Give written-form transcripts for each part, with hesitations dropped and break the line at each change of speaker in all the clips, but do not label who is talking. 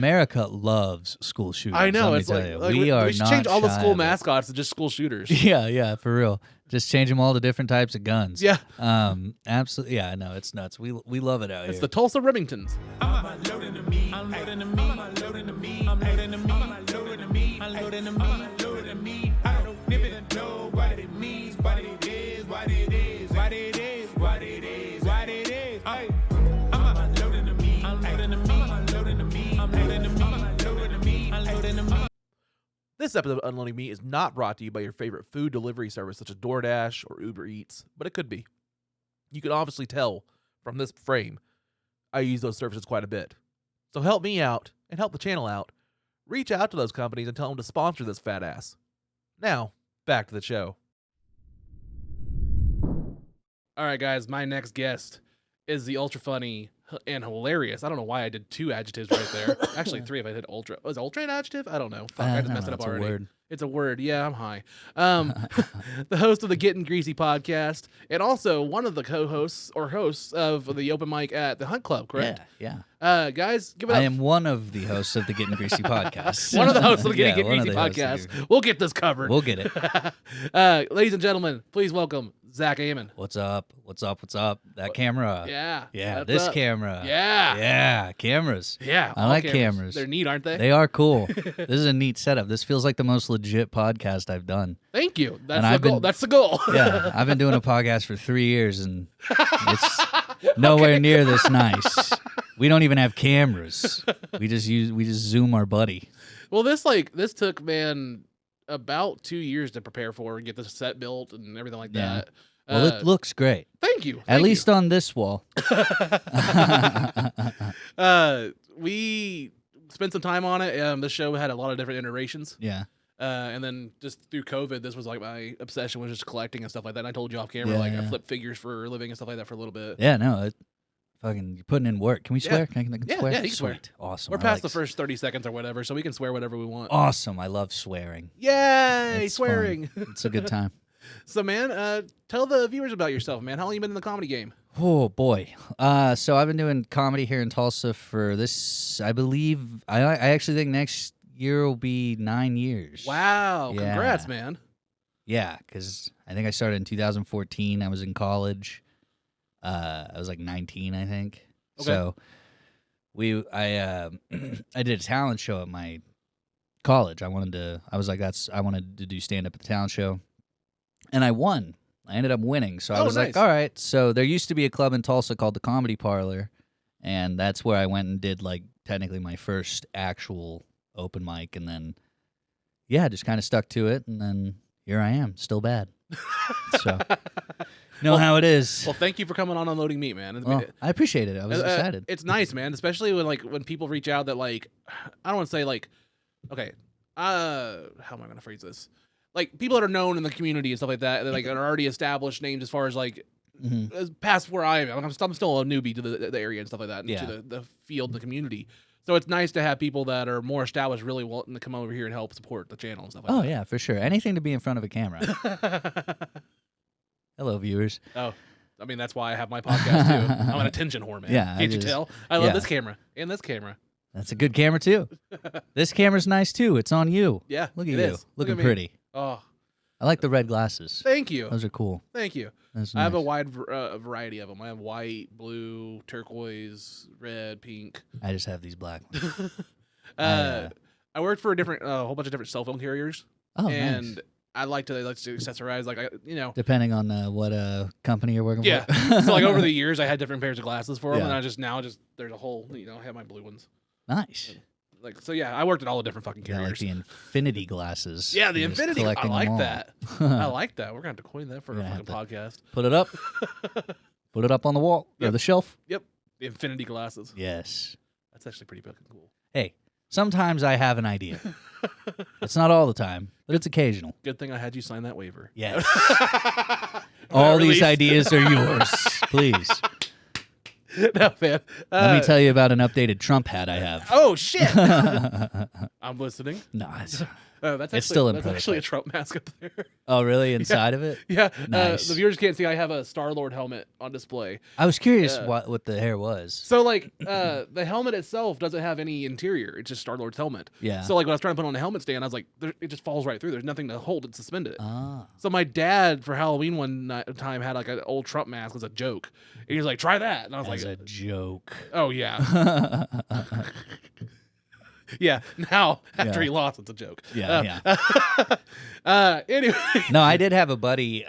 America loves school shooters.
I know.
Let
It's
me
like,
tell you.
we should change all the school
mascots.
mascots to just school shooters.
Yeah, for real. Just change them all to different types of guns.
Yeah.
Absolutely. Yeah, no, it's nuts. We love it out here.
It's the Tulsa Remingtons.
I'm unloading the meat. Unloading the meat. Unloading the meat. Unloading the meat. Unloading the meat. Unloading the meat. Unloading the meat. I don't even know what it means, what it is, what it is, what it is, what it is, what it is. I'm unloading the meat. Unloading the meat. Unloading the meat. Unloading the meat. Unloading the meat. Unloading the meat.
This episode of Unloading Meat is not brought to you by your favorite food delivery service such as DoorDash or Uber Eats, but it could be. You can obviously tell from this frame I use those services quite a bit. So help me out and help the channel out. Reach out to those companies and tell them to sponsor this fat ass. Now, back to the show. All right, guys, my next guest is the ultra funny and hilarious. I don't know why I did 2 adjectives right there. Actually, 3 if I did ultra. Was ultra an adjective? I don't know. Fuck, I just messed it up already.
A word.
It's a word. Yeah, I'm high. The host of the Getting Greasy podcast, and also one of the co-hosts or hosts of the open mic at the Hunt Club, correct?
Yeah.
Guys, give it up.
I am one of the hosts of the Getting Greasy podcast.
One of the hosts of the
Yeah,
Getting
one of
Greasy
the hosts of
podcast.
the-
We'll get this covered.
We'll get it.
Ladies and gentlemen, please welcome Zach Amon.
What's up? What's up? What's up? That camera.
Yeah.
Yeah,
that's
this
up.
camera.
Yeah.
Yeah, cameras.
Yeah.
I
all
like cameras.
They're neat, aren't they?
They are cool. This is a neat setup. This feels like the most legit podcast I've done.
Thank you. That's
And
the
I've
goal.
been-
That's the goal.
Yeah, I've been doing a podcast for 3 years, and it's nowhere near this nice. We don't even have cameras. We just zoom our buddy.
Well, this took, man, about 2 years to prepare for and get the set built and everything like
Yeah.
that.
Well, it looks great.
Thank you.
At least on this wall.
We spent some time on it. This show had a lot of different iterations.
Yeah.
And then just through COVID, this was like my obsession was just collecting and stuff like that. And I told you off camera,
Yeah,
I
yeah.
flip figures for a living and stuff like that for a little bit.
Yeah, no, fucking you're putting in work. Can we
Yeah.
swear? Can I
Yeah,
swear?
yeah, you can swear.
Sweet. Awesome.
We're
I
past
like
the first 30 seconds or whatever, so we can swear whatever we want.
Awesome. I love swearing.
Yay,
It's
swearing.
fun. It's a good time.
So, man, tell the viewers about yourself, man. How long you been in the comedy game?
Oh boy. So I've been doing comedy here in Tulsa for this. I believe. I actually think next year will be 9 years.
Wow,
Yeah.
congrats, man.
Yeah, because I think I started in 2014. I was in college. I was like 19, I think.
Okay.
So I I did a talent show at my college. I wanted to do stand up at the talent show, and I won. I ended up winning. So I
Oh,
was
nice.
like, all right. So there used to be a club in Tulsa called the Comedy Parlor, and that's where I went and did like technically my first actual open mic, and then just kind of stuck to it, and then here I am, still bad. So know how it is.
Well, thank you for coming on Unloading Meat, man.
Well, I appreciate it. I was excited.
It's nice, man, especially when people reach out that I don't want to say okay, how am I going to phrase this? Like people that are known in the community and stuff like that, that are already established names as far as as past where I am. I'm still a newbie to the area and stuff like that, and to the field, the community. So it's nice to have people that are more established really wanting to come over here and help support the channel and stuff like that.
Oh yeah, for sure. Anything to be in front of a camera. Hello, viewers.
Oh, I mean, that's why I have my podcast, too. I'm an attention whore, man.
Yeah,
Can't you tell? I love this camera and this camera.
That's a good camera too. This camera's nice too. It's on you.
Yeah,
Look at
it
you,
is. Look
looking
at me.
pretty.
Oh,
I like the red glasses.
thank you.
Those are cool.
Thank you.
That's
I have a
nice.
wide variety of them. I have white, blue, turquoise, red, pink.
I just have these black ones.
I worked for a whole bunch of different cell phone carriers,
Oh,
and
nice.
I like to accessorize,
Depending on what company you're working
Yeah.
for.
So over the years, I had different pairs of glasses for them,
Yeah.
and I just there's a whole, I have my blue ones.
Nice.
I worked at all the different fucking
Yeah,
carriers.
like the infinity glasses.
Yeah, the
You're just
infinity. I
collecting them
like
all.
that. I like that. We're gonna have to coin that for
We're
a
gonna
fucking podcast.
Put it up. Put it up on the wall or
Yep.
the shelf.
Yep, the infinity glasses.
Yes.
That's actually pretty fucking cool.
Hey, sometimes I have an idea. It's not all the time, but it's occasional.
Good thing I had you sign that waiver.
Yes. All these
Release.
ideas are yours. Please.
No, man.
Let me tell you about an updated Trump hat I have.
Oh shit! I'm listening.
No, it's
That's
It's still in
that's actually a
prototype.
Trump mask up there.
Oh, really? Inside of it?
Yeah.
Nice.
The viewers can't see. I have a Star-Lord helmet on display.
I was curious what the hair was.
So like the helmet itself doesn't have any interior. It's just Star-Lord's helmet.
Yeah.
So like when I was trying to put on a helmet stand, I was like, it just falls right through. There's nothing to hold it, suspend it.
Ah.
So my dad for Halloween one time had like an old Trump mask as a joke. And he was like, try that. And I was
As
like,
a joke.
oh yeah. Yeah. Now after
Yeah.
he lost, it's a joke.
Yeah,
Anyway.
No, I did have a buddy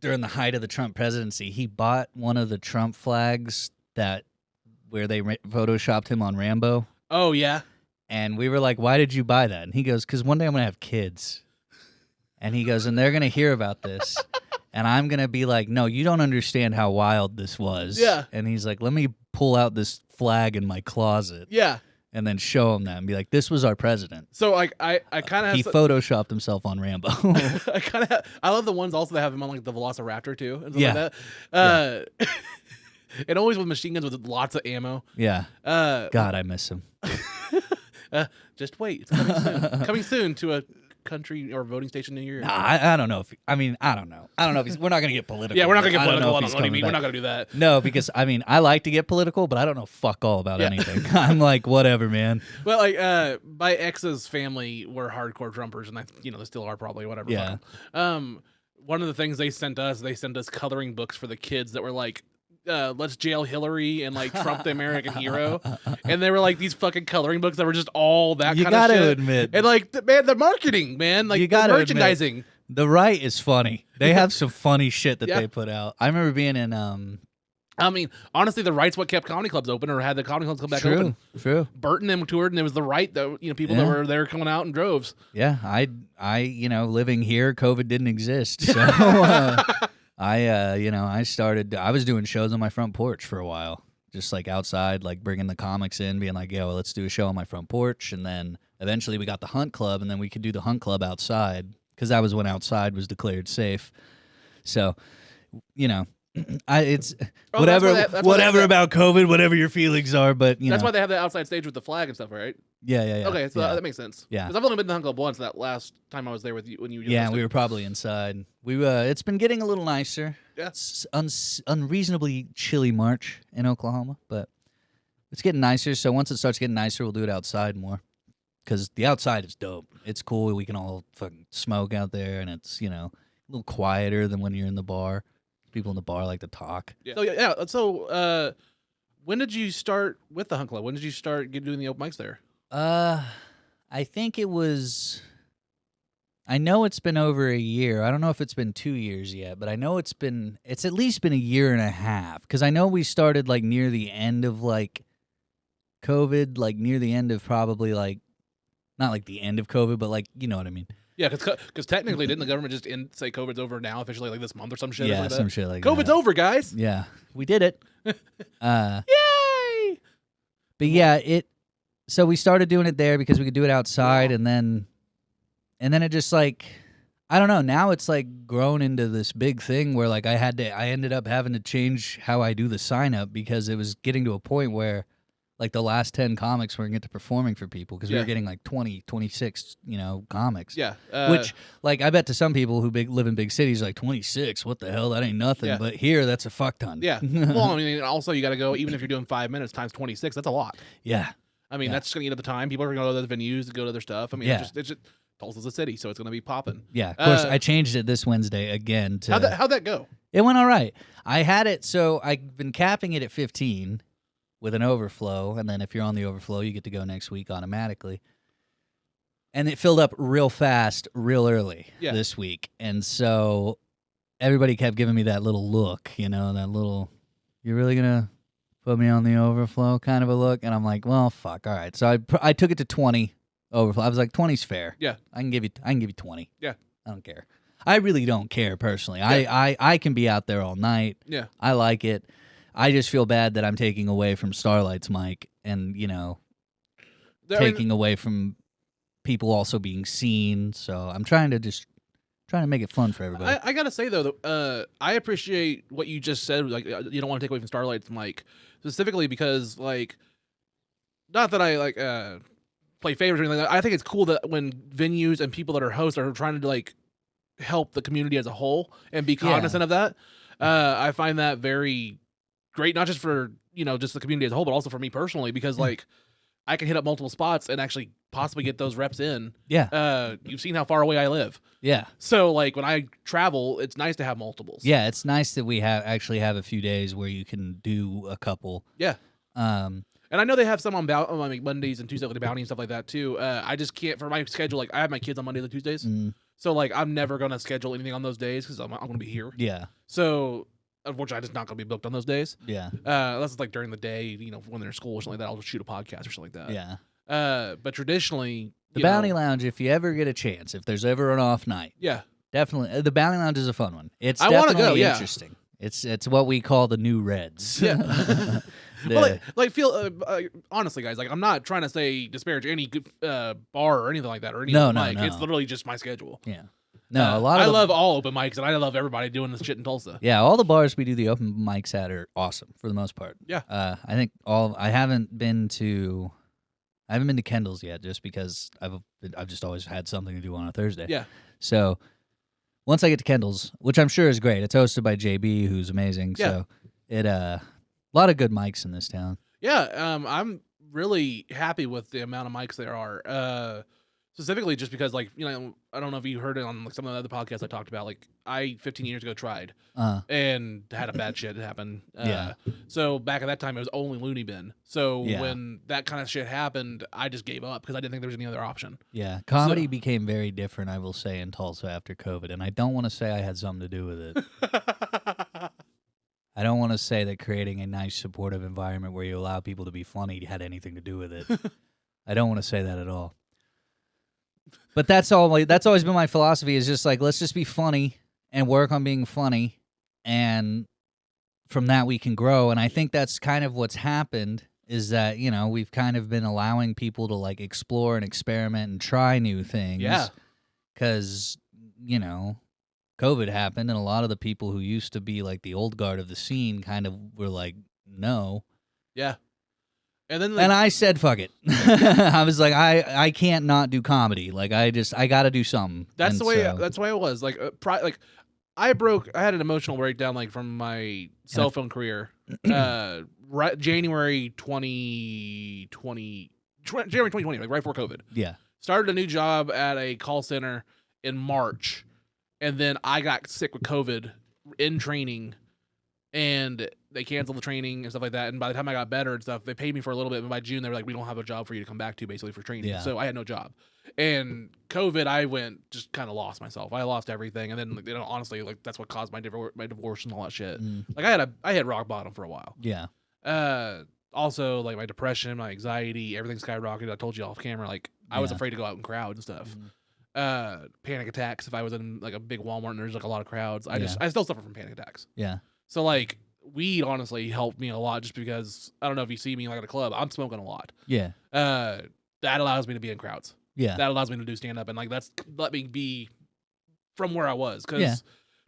during the height of the Trump presidency. He bought one of the Trump flags where they photoshopped him on Rambo.
Oh yeah.
And we were like, why did you buy that? And he goes, because one day I'm going to have kids. And he goes, and they're going to hear about this. And I'm going to be like, no, you don't understand how wild this was.
Yeah.
And he's like, let me pull out this flag in my closet.
Yeah.
And then show him that and be like, this was our president.
So like I kind of
He photoshopped himself on Rambo.
I love the ones also that have him on like the Velociraptor too and stuff
Yeah.
like that. And always with machine guns with lots of ammo.
Yeah.
God,
God, I miss him.
just wait, it's coming soon. Coming soon to a country or voting station near your area.
Nah, I don't know I don't know. I don't know if we're not going to get political.
Yeah, we're not gonna get
I don't know
political.
if he's
What do you
coming
mean? We're
back.
not gonna do that.
No, because I like to get political, but I don't know fuck all about
Yeah.
anything. I'm like, whatever, man.
Well, like my ex's family were hardcore Trumpers, and they still are probably whatever.
Yeah.
One of the things they sent us coloring books for the kids that were like, let's jail Hillary and like Trump the American hero, and they were like these fucking coloring books that were just all that
You
kind of
gotta
shit.
admit,
And like the marketing, man, like
You
the
gotta admit,
merchandising.
the right is funny. They have some funny shit that
Yeah.
they put out. I remember being in
I mean, honestly, the right's what kept comedy clubs open or had the comedy clubs come back
true,
open.
true.
Burton them toured, and it was the right that people that
Yeah.
were there coming out in droves.
Yeah, I living here, COVID didn't exist, so I was doing shows on my front porch for a while, just like outside, like bringing the comics in, being like, "Yo, let's do a show on my front porch," and then eventually we got the Hunt Club, and then we could do the Hunt Club outside because that was when outside was declared safe. So, it's
Oh,
whatever,
that's why
whatever
they-
about COVID, whatever your feelings are, but
That's why they have the outside stage with the flag and stuff, right?
yeah.
Okay, so
yeah.
that makes sense.
Yeah.
Because I've only been to the Hunt Club once. That last time I was there with you when you
Yeah,
hosted.
we were probably inside. It's been getting a little nicer.
Yeah.
It's unreasonably chilly March in Oklahoma, but it's getting nicer. So once it starts getting nicer, we'll do it outside more. Because the outside is dope. It's cool. We can all fucking smoke out there, and it's a little quieter than when you're in the bar. People in the bar like to talk.
Yeah. So when did you start with the Hunt Club? When did you start doing the open mics there?
I think it was. I know it's been over a year. I don't know if it's been 2 years yet, but I know it's at least been a year and a half. Because I know we started like near the end of like COVID, like near the end of probably like, not like the end of COVID, but like, you know what I mean?
Yeah, because technically, didn't the government just say COVID's over now officially, like this month or some shit?
Yeah,
like
some
that?
shit like
COVID's
that.
over, guys.
Yeah, we did it.
Yay!
But yeah, so we started doing it there because we could do it outside, and then it just like, I don't know. Now it's like grown into this big thing where like I ended up having to change how I do the sign up because it was getting to a point where like the last 10 comics weren't get to performing for people because we
Yeah.
were getting like 20, 26, comics.
Yeah.
Which, like, I bet to some people who live in big cities, like 26, what the hell? That ain't nothing.
Yeah.
But here, that's a fuck ton.
Yeah. Well, I mean, also you got to go. Even if you're doing 5 minutes times 26, that's a lot.
Yeah.
I mean,
Yeah.
that's just gonna eat up the time. People are gonna go to other venues to go to other stuff. I mean,
Yeah.
it's just Tulsa's a city, so it's gonna be popping.
Yeah. Of course,
Uh,
I changed it this Wednesday again to.
How'd that go?
It went all right. I had it, so I've been capping it at 15 with an overflow, and then if you're on the overflow, you get to go next week automatically. And it filled up real fast, real early this week. And so everybody kept giving me that little look, that little, you're really going to put me on the overflow kind of a look? And I'm like, well, fuck, all right. So I took it to 20 overflow. I was like, 20's fair.
Yeah.
I can give you 20.
Yeah.
I don't care. I really don't care personally. I can be out there all night.
Yeah.
I like it. I just feel bad that I'm taking away from Starlight's mic and, taking away from people also being seen. So I'm trying to make it fun for everybody.
I gotta say though, I appreciate what you just said. Like, you don't want to take away from Starlight's mic specifically because, like, not that I like play favors or anything like that. I think it's cool that when venues and people that are hosts are trying to like help the community as a whole and be cognizant of that. I find that very great, not just for, just the community as a whole, but also for me personally, because like I can hit up multiple spots and actually possibly get those reps in.
Yeah.
You've seen how far away I live.
Yeah.
So like when I travel, it's nice to have multiples.
Yeah, it's nice that we actually have a few days where you can do a couple.
Yeah. And I know they have some on Mondays and Tuesdays, like the bounty and stuff like that too. I just can't, for my schedule, like I have my kids on Mondays and Tuesdays. So like I'm never going to schedule anything on those days because I'm going to be here.
Yeah.
So unfortunately, I'm just not going to be booked on those days.
Yeah.
Unless it's like during the day, when they're in school or something like that, I'll just shoot a podcast or something like that.
Yeah.
But traditionally,
the Bounty Lounge, if you ever get a chance, if there's ever an off night,
yeah,
definitely the Bounty Lounge is a fun one. It's
I wanna
definitely
go, yeah.
interesting. It's what we call the new Reds.
Yeah. Well, honestly, guys, like I'm not trying to say disparage any good bar or anything like that or any open mic. It's literally just my schedule.
Yeah. No, a lot of
I love all open mics, and I love everybody doing this shit in Tulsa.
Yeah, all the bars we do the open mics at are awesome for the most part.
Yeah.
I think I haven't been to Kendall's yet, just because I've just always had something to do on a Thursday.
Yeah.
So once I get to Kendall's, which I'm sure is great, it's hosted by JB, who's amazing.
Yeah.
So a lot of good mics in this town.
Yeah. I'm really happy with the amount of mics there are. Specifically just because, like, I don't know if you heard it on like some of the other podcasts I talked about. Like, I 15 years ago tried and had a bad shit happen. So back at that time, it was only Looney Bin. So when that kind of shit happened, I just gave up because I didn't think there was any other option.
Yeah, comedy became very different, I will say, in Tulsa after COVID, and I don't want to say I had something to do with it. I don't want to say that creating a nice, supportive environment where you allow people to be funny had anything to do with it. I don't want to say that at all. But that's always been my philosophy, is just like, let's just be funny and work on being funny, and from that we can grow. And I think that's kind of what's happened, is that, we've kind of been allowing people to like explore and experiment and try new things.
Yeah.
Because, COVID happened, and a lot of the people who used to be like the old guard of the scene kind of were like, no.
Yeah. And then,
and I said, "Fuck it." I was like, "I can't not do comedy. Like, I got to do something."
That's the way. That's the way it was. Like, I had an emotional breakdown, like, from my cell phone career. January 2020, like right before COVID.
Yeah.
Started a new job at a call center in March, and then I got sick with COVID in training. And they canceled the training and stuff like that. And by the time I got better and stuff, they paid me for a little bit. But by June, they were like, we don't have a job for you to come back to, basically, for training.
Yeah.
So I had no job. And COVID, I just kind of lost myself. I lost everything. And then, honestly, like, that's what caused my divorce and all that shit. Like, I had rock bottom for a while.
Yeah.
Also, like, my depression, my anxiety, everything skyrocketed. I told you off camera. Like, I was afraid to go out in crowds and stuff. Panic attacks if I was in, like, a big Walmart and there's, like, a lot of crowds. I still suffer from panic attacks.
Yeah.
So, like, weed honestly helped me a lot, just because, I don't know if you see me like at a club, I'm smoking a lot.
Yeah.
That allows me to be in crowds.
Yeah.
That allows me to do stand-up, and, like, let me be from where I was. Because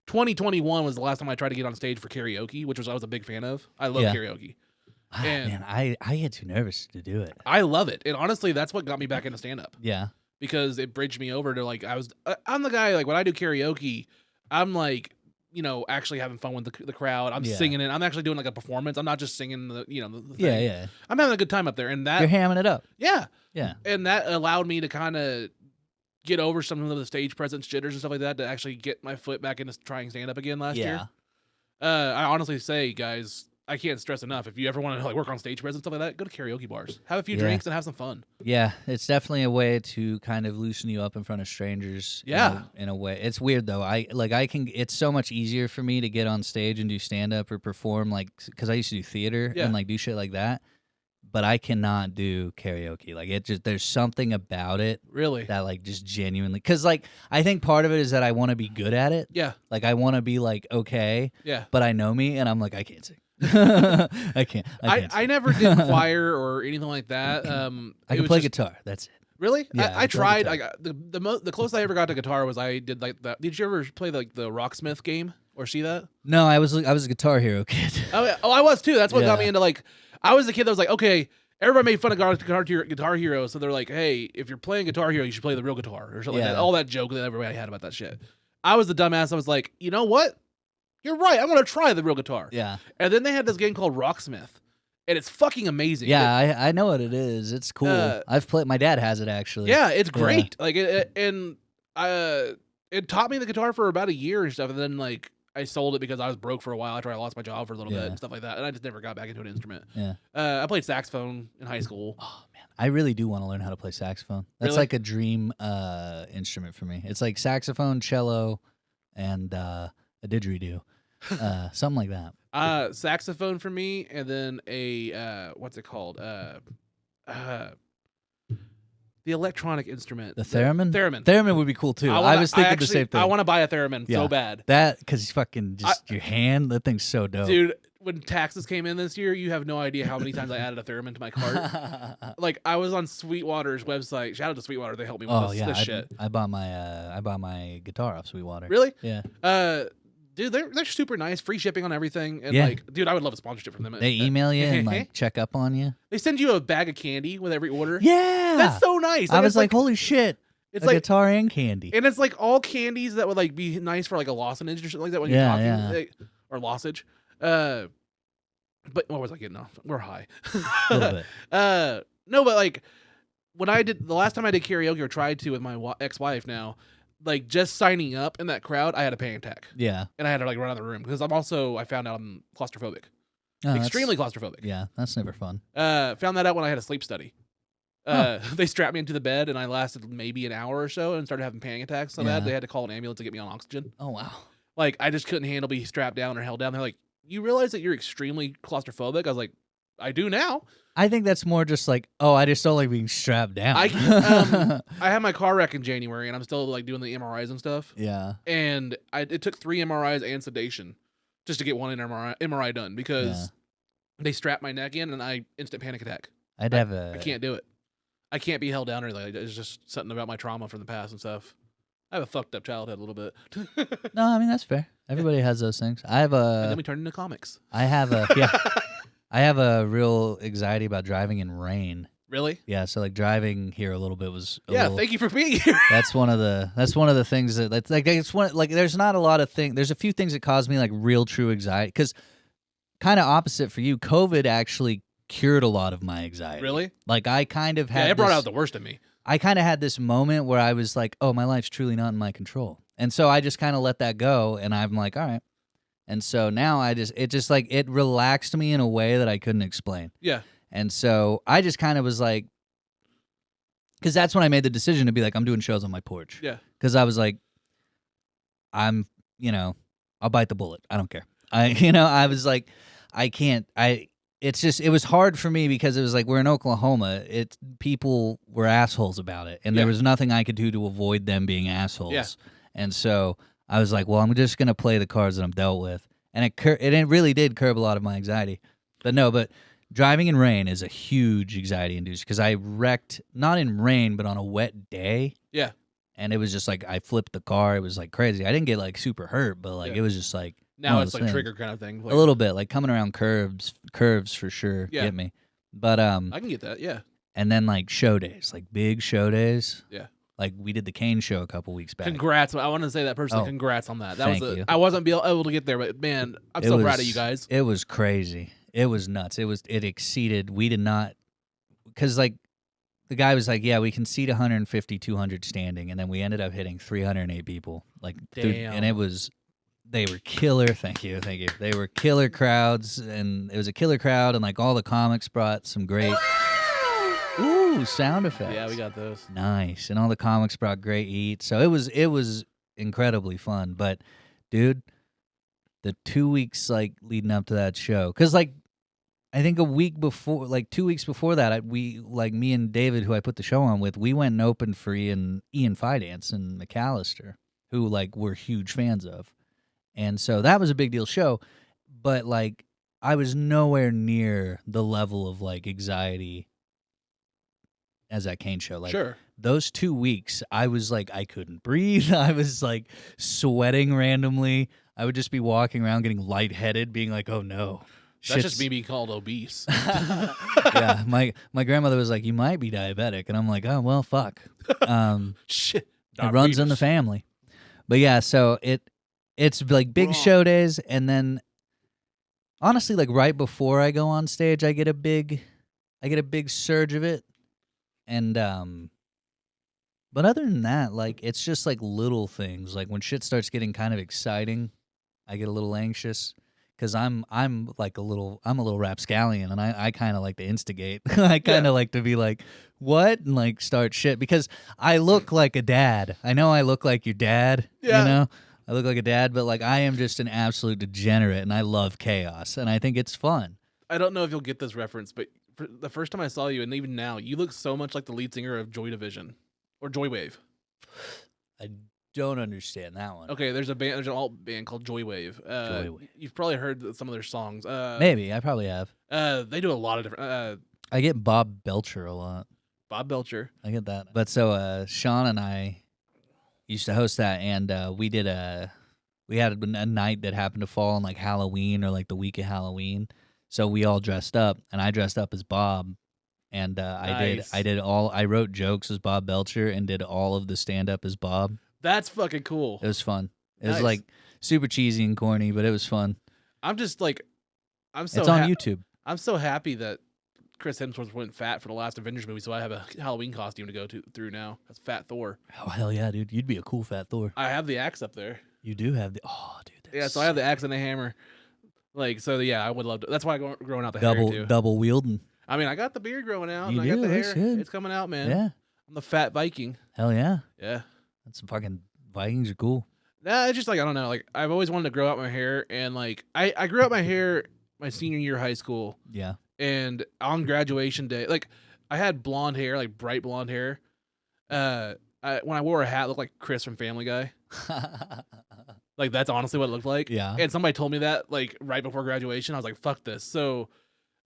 2021 was the last time I tried to get on stage for karaoke, which I was a big fan of. I love karaoke.
Man, I get too nervous to do it.
I love it. And honestly, that's what got me back into stand-up.
Yeah.
Because it bridged me over to, like, I'm the guy, like, when I do karaoke, I'm, like, actually having fun with the crowd. I'm singing it. I'm actually doing, like, a performance. I'm not just singing the thing.
Yeah.
I'm having a good time up there, and that
you're hamming it up.
Yeah.
Yeah.
And that allowed me to kind of get over some of the stage presence jitters and stuff like that, to actually get my foot back into trying stand up again last year. I honestly say, guys, I can't stress enough, if you ever want to, like, work on stage presence and stuff like that, go to karaoke bars, have a few drinks, and have some fun.
Yeah, it's definitely a way to kind of loosen you up in front of strangers.
Yeah,
in a way. It's weird though. It's so much easier for me to get on stage and do stand up or perform, like, because I used to do theater and, like, do shit like that. But I cannot do karaoke. Like, there's something about it,
really,
that, like, just genuinely, because, like, I think part of it is that I want to be good at it.
Yeah,
like, I want to be, like, okay.
Yeah,
but I know me, and I'm like, I can't sing. I can't.
I never did choir or anything like that.
I can play guitar. That's it.
Really?
Yeah,
I tried. I got the closest I ever got to guitar was I did, like, that. Did you ever play, like, the Rocksmith game or see that?
No, I was a Guitar Hero kid.
I was too. That's what got me into, like, I was the kid that was like, okay, everybody made fun of Guitar Hero, so they're like, hey, if you're playing Guitar Hero, you should play the real guitar or something like that. All that joke that everybody had about that shit. I was the dumbass. I was like, you know what? You're right. I'm gonna try the real guitar.
Yeah.
And then they had this game called Rocksmith, and it's fucking amazing.
Yeah, I know what it is. It's cool. I've played. My dad has it actually.
Yeah, it's great. Like it taught me the guitar for about a year and stuff, and then like I sold it because I was broke for a while after I lost my job for a little bit and stuff like that, and I just never got back into an instrument.
Yeah.
I played saxophone in high school.
Oh man, I really do want to learn how to play saxophone. That's
Really?
like a dream instrument for me. It's like saxophone, cello, and a didgeridoo, something like that.
Saxophone for me, and then a what's it called? The electronic instrument.
The theremin?
Theremin.
Theremin would be cool too. I was thinking the same thing.
I want to buy a theremin so bad.
That, because fucking just your hand, that thing's so dope.
Dude, when taxes came in this year, you have no idea how many times I added a theremin to my cart. Like, I was on Sweetwater's website. Shout out to Sweetwater. They helped me with this shit.
I bought my guitar off Sweetwater.
Really?
Yeah.
Dude, they're super nice. Free shipping on everything. And like, dude, I would love a sponsorship from them.
They email you and like check up on you.
They send you a bag of candy with every order.
Yeah.
That's so nice.
I was like, holy shit.
It's
a
like
guitar and candy.
And it's like all candies that would like be nice for like a lozenge or something like that when you're talking. Like, or lozenge. But what was I getting off? We're high.
A little bit.
No, but like when I did the last time I did karaoke or tried to with my ex-wife now, like just signing up in that crowd, I had a panic attack.
Yeah.
And I had to like run out of the room because I found out I'm claustrophobic.
Oh,
Extremely claustrophobic.
Yeah, that's never fun.
Found that out when I had a sleep study. They strapped me into the bed and I lasted maybe an hour or so and started having panic attacks so bad they had to call an ambulance to get me on oxygen.
Oh, wow.
Like, I just couldn't handle being strapped down or held down. They're like, you realize that you're extremely claustrophobic? I was like, I do now.
I think that's more just like, oh, I just don't like being strapped down.
I had my car wreck in January and I'm still like doing the MRIs and stuff.
Yeah.
And it took 3 MRIs and sedation just to get one MRI done because they strapped my neck in and I instant panic attack. I can't do it. I can't be held down or like it's just something about my trauma from the past and stuff. I have a fucked up childhood a little bit.
No, I mean that's fair. Everybody has those things. And
then we turned into comics.
I have a real anxiety about driving in rain.
Really?
Yeah, so like driving here a little bit was
thank you for being here.
That's one of the things that's like it's one like there's not a lot of things. There's a few things that cause me like real true anxiety cuz kind of opposite for you, COVID actually cured a lot of my anxiety.
Really?
Like I kind of had
it brought out the worst in me.
I kind of had this moment where I was like, oh, my life's truly not in my control. And so I just kind of let that go and I'm like, all right. And so now it relaxed me in a way that I couldn't explain.
Yeah.
And so I just kind of was like, because that's when I made the decision to be like, I'm doing shows on my porch.
Yeah.
Because I was like, I'll bite the bullet. I don't care. I was like, it was hard for me because it was like, we're in Oklahoma. People were assholes about it. And there was nothing I could do to avoid them being assholes. Yeah. And so I was like, well, I'm just going to play the cards that I'm dealt with. And it really did curb a lot of my anxiety. But driving in rain is a huge anxiety inducer because I wrecked, not in rain, but on a wet day. Yeah. And it was just like, I flipped the car. It was like crazy. I didn't get like super hurt, but like, it was just like.
Now it's like trigger kind of thing. Like,
a little bit, like coming around curves for sure get me. But
I can get that, yeah.
And then like show days, like big show days.
Yeah.
Like we did the Kane show a couple weeks back.
Congrats. I want to say that personally. Congrats on that.
Thank you.
I wasn't able to get there, but man, I'm so proud of you guys.
It was crazy. It was nuts. It exceeded. We did not, because like the guy was like, yeah, we can seat 150, 200 standing. And then we ended up hitting 308 people. Like,
damn.
And it was. They were killer. Thank you. They were killer crowds, and it was a killer crowd, and like all the comics brought some great sound effects.
Yeah, we got those.
Nice, and all the comics brought great eats. So it was incredibly fun. But dude, the 2 weeks like leading up to that show, because like I think a week before, like 2 weeks before that, me and David, who I put the show on with, we went and opened for Ian Fidance and McAllister, who like we're huge fans of. And so that was a big deal show, but like I was nowhere near the level of like anxiety as that Kane show. Like those 2 weeks, I was like, I couldn't breathe. I was like sweating randomly. I would just be walking around getting lightheaded, being like, oh no,
That's just me being called obese.
Yeah, my grandmother was like, "You might be diabetic," and I'm like, "Oh well, fuck."
Shit.
It runs in the family. But yeah, so it's like big show days, and then honestly, like right before I go on stage, I get a big surge of it, and but other than that, like it's just like little things. Like when shit starts getting kind of exciting, I get a little anxious. Cause I'm like a little rapscallion, and I kind of like to instigate. I kind of like to be like, what, and like start shit, because I look like a dad. I know I look like your dad.
Yeah.
You know, I look like a dad, but like I am just an absolute degenerate, and I love chaos, and I think it's fun.
I don't know if you'll get this reference, but the first time I saw you, and even now, you look so much like the lead singer of Joy Division or Joywave.
I don't understand that one.
Okay, there's an alt band called Joywave.
Joywave.
You've probably heard some of their songs.
Maybe I probably have.
They do a lot of different.
I get Bob Belcher a lot.
Bob Belcher.
I get that. But so Sean and I used to host that, and we had a night that happened to fall on like Halloween or like the week of Halloween. So we all dressed up, and I dressed up as Bob, and
Nice.
I wrote jokes as Bob Belcher and did all of the stand up as Bob.
That's fucking cool.
It was fun. It
Nice.
was like super cheesy and corny, but it was fun.
It's on
YouTube.
I'm so happy that Chris Hemsworth went fat for the last Avengers movie, so I have a Halloween costume to go through now. That's Fat Thor.
Oh hell yeah, dude! You'd be a cool fat Thor.
I have the axe up there.
You do have the dude.
Yeah, so I have the axe and the hammer. Like, so yeah, I would love to. That's why I'm growing out the hair too.
double wielding.
I mean, I got the beard growing out,
You
and I got
do,
the
that's
hair.
good.
It's coming out, man.
Yeah,
I'm the fat Viking.
hell yeah.
Yeah.
That's some fucking Vikings are cool.
Nah, it's just like, I don't know. Like, I've always wanted to grow out my hair, and like, I grew out my hair my senior year of high school,
Yeah.
and on graduation day, like, I had blonde hair, like bright blonde hair. When I wore a hat, it looked like Chris from Family Guy. Like, that's honestly what it looked like.
Yeah.
And somebody told me that, like, right before graduation. I was like, fuck this. So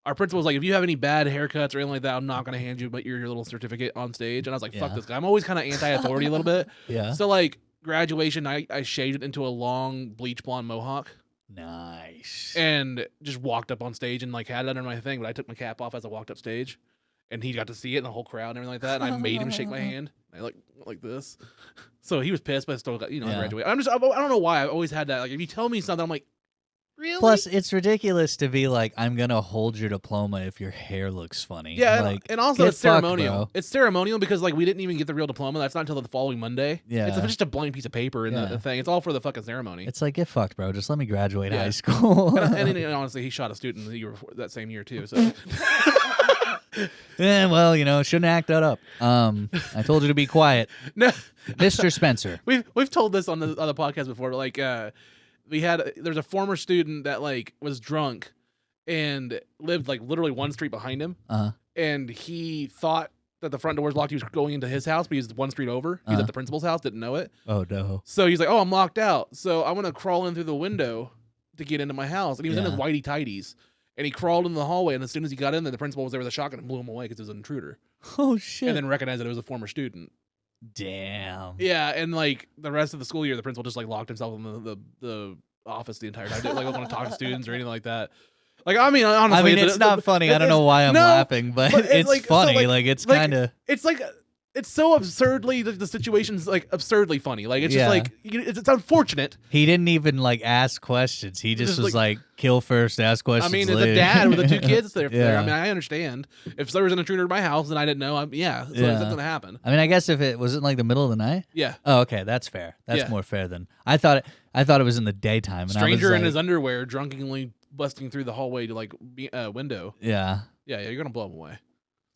our principal was like, if you have any bad haircuts or anything like that, I'm not going to hand you your little certificate on stage. And I was like, fuck
Yeah.
this guy. I'm always kind of anti-authority a little bit.
Yeah.
So, like, graduation, I shaved it into a long bleach blonde mohawk
Nice.
and just walked up on stage and, like, had it under my thing. But I took my cap off as I walked up stage. And he got to see it in the whole crowd and everything like that. And I made him shake my hand. I like this. So he was pissed, but I still got, I
Yeah.
graduated. I don't know why. I've always had that. Like, if you tell me something, I'm like, really?
Plus, it's ridiculous to be like, I'm gonna hold your diploma if your hair looks funny.
Yeah,
like,
and also
get
it's
fucked,
ceremonial.
bro.
It's ceremonial because, like, we didn't even get the real diploma. That's not until the following Monday.
Yeah.
It's just a blank piece of paper in
Yeah.
the thing. It's all for the fucking ceremony.
It's like, get fucked, bro. Just let me graduate
Yeah.
high school.
and honestly, he shot a student the year before, that same year too. So
Yeah, well, shouldn't act that up. I told you to be quiet,
no,
Mr. Spencer.
we've told this on the other podcast before. But like, there's a former student that like was drunk and lived like literally one street behind him, and he thought that the front door was locked. He was going into his house, but he was one street over. He was at the principal's house, didn't know it.
Oh no.
So he's like, "Oh, I'm locked out. So I'm gonna crawl in through the window to get into my house." And he was in his
Yeah.
whitey tighties, and he crawled in the hallway. And as soon as he got in there, the principal was there with a shotgun and blew him away because it was an intruder.
Oh shit.
And then recognized that it was a former student.
Damn.
Yeah, and like the rest of the school year, the principal just like locked himself in the office the entire time. Didn't like want to talk to students or anything like that. Like, I mean, honestly,
it's not funny. I don't know why I'm laughing, but it's
like,
funny.
so,
like, it's
like,
kind of.
It's like it's so absurdly the situation's like absurdly funny. Like, it's
Yeah.
just like it's unfortunate.
He didn't even like ask questions. He just was like, kill first, ask questions.
I mean, as
later.
a dad with the two kids there,
Yeah.
I mean, I understand if there was an intruder in my house and I didn't know. That's gonna happen.
I mean, I guess if it was in like the middle of the night.
Yeah,
Oh, okay, that's fair. That's
Yeah.
more fair than I thought. It was in the daytime. And
stranger
I was
in
like,
his underwear, drunkenly busting through the hallway to like window.
Yeah,
Yeah, you're gonna blow him away.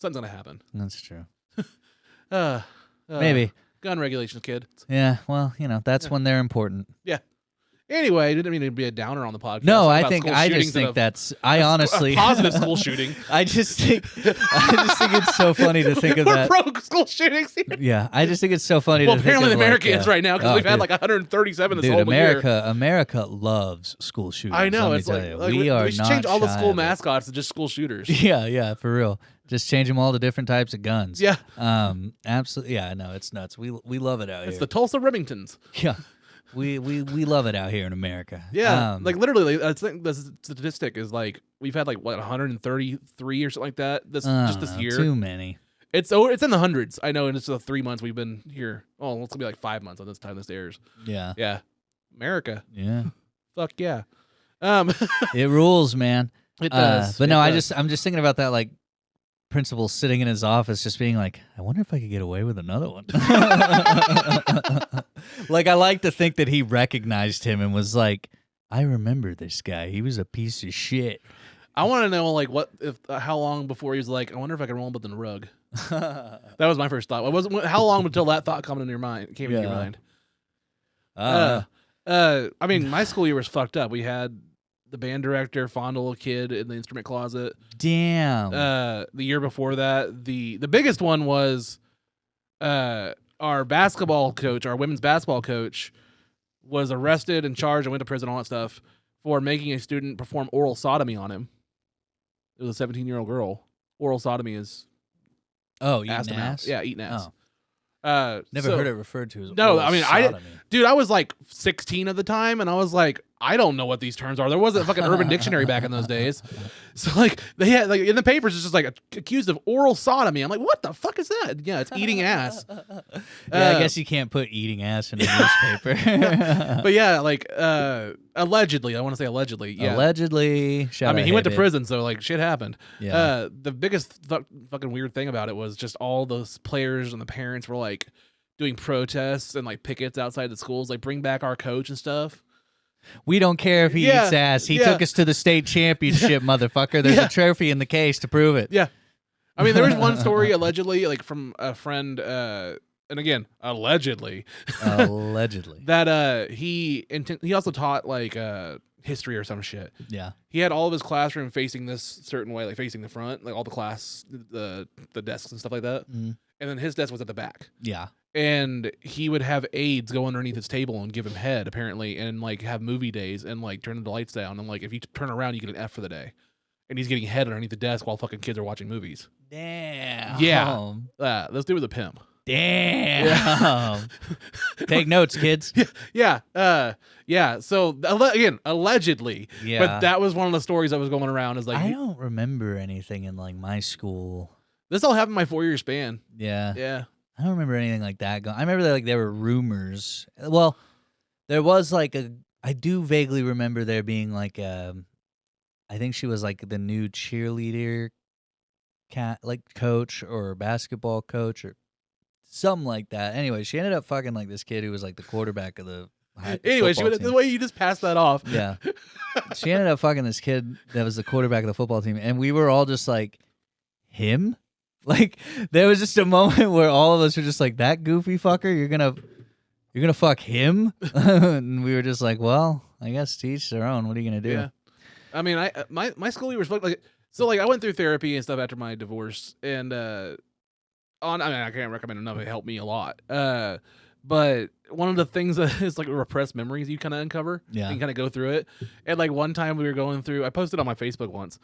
Something's gonna happen.
that's true.
Maybe gun regulations, kid.
Yeah, well, that's when they're important.
Anyway, I didn't mean to be a downer on the podcast.
No,
Talk
I
about
think
school
I
shootings
just think
instead
that's I
of
honestly
a positive school shooting.
I just think it's so funny to think of
We're
that.
pro school shootings here.
Yeah, I just think it's so funny.
Well,
to
apparently
think
the
of
America
like,
is right now because we've had
dude.
like 137 this
Dude,
whole year.
America loves school shootings.
I know.
Let me
It's
tell
like,
you. We are
we should
not
change all the
shy
school
of it.
mascots to just school shooters.
Yeah, for real. Just change them all to different types of guns.
Yeah.
Absolutely. Yeah, no, it's nuts. We love it out
It's
here.
the Tulsa Remingtons.
Yeah. We love it out here in America.
Yeah, like literally, I think the statistic is like we've had like what 133 or something like that. Just this year.
Too many.
It's in the hundreds. I know, and it's 3 months we've been here. Oh, it's gonna be like 5 months on this time this airs.
Yeah.
Yeah, America.
Yeah.
Fuck yeah.
It rules, man.
It does.
But no, I'm just thinking about that like principal sitting in his office just being like, I wonder if I could get away with another one. Like I like to think that he recognized him and was like, I remember this guy. He was a piece of shit.
I want to know like how long before he was like, I wonder if I can roll him up in the rug. That was my first thought. How long until that thought came into your mind? I mean, my school year was fucked up. We had the band director fondle a kid in the instrument closet.
Damn.
The year before that, the biggest one was our basketball coach, our women's basketball coach, was arrested and charged and went to prison, all that stuff, for making a student perform oral sodomy on him. It was a 17-year-old girl. Oral sodomy is
eating
ass to mouth.
ass?
Yeah, eating ass.
Never heard it referred to as
no.
oral
I mean,
sodomy.
I was like 16 at the time, and I was like, I don't know what these terms are. There wasn't a fucking Urban Dictionary back in those days, so like they had like in the papers, it's just like accused of oral sodomy. I'm like, what the fuck is that? Yeah, it's eating ass.
I guess you can't put eating ass in a newspaper.
But yeah, like allegedly, I want to say allegedly. Yeah,
allegedly.
I mean, he went to prison, so like shit happened.
Yeah.
The biggest fucking weird thing about it was just all those players and the parents were like doing protests and like pickets outside the schools, like bring back our coach and stuff.
We don't care if he eats ass. He took us to the state championship, motherfucker. There's a trophy in the case to prove it.
Yeah. I mean, there was one story allegedly, like from a friend, and again, allegedly, that he also taught like history or some shit.
Yeah.
He had all of his classroom facing this certain way, like facing the front, like all the class, the desks and stuff like that.
Mm.
And then his desk was at the back.
Yeah.
And he would have aides go underneath his table and give him head, apparently, and like have movie days and like turn the lights down. And like if you turn around, you get an F for the day. And he's getting head underneath the desk while fucking kids are watching movies.
Damn.
Yeah. This dude was a pimp.
Damn. Yeah. Take notes, kids.
Yeah. So again, allegedly.
Yeah.
But that was one of the stories that was going around. Is like
I don't remember anything in like my school.
This all happened in my 4-year span.
Yeah.
Yeah.
I don't remember anything like that going. I remember that like there were rumors. Well, there was like I do vaguely remember there being like I think she was like the new cheerleader like coach or basketball coach or something like that. Anyway, she ended up fucking like this kid who was like the quarterback of the
anyway,
team.
The way you just passed that off.
Yeah. She ended up fucking this kid that was the quarterback of the football team, and we were all just like, him? Like, there was just a moment where all of us were just like, that goofy fucker, you're gonna fuck him? And we were just like, well, I guess to each their own. What are you gonna do?
Yeah. I mean, my school year was like, so like I went through therapy and stuff after my divorce, and I can't recommend enough. It helped me a lot. But one of the things that is like repressed memories you kind of uncover.
Yeah.
You kind of go through it. And like one time we were going through, I posted on my Facebook once.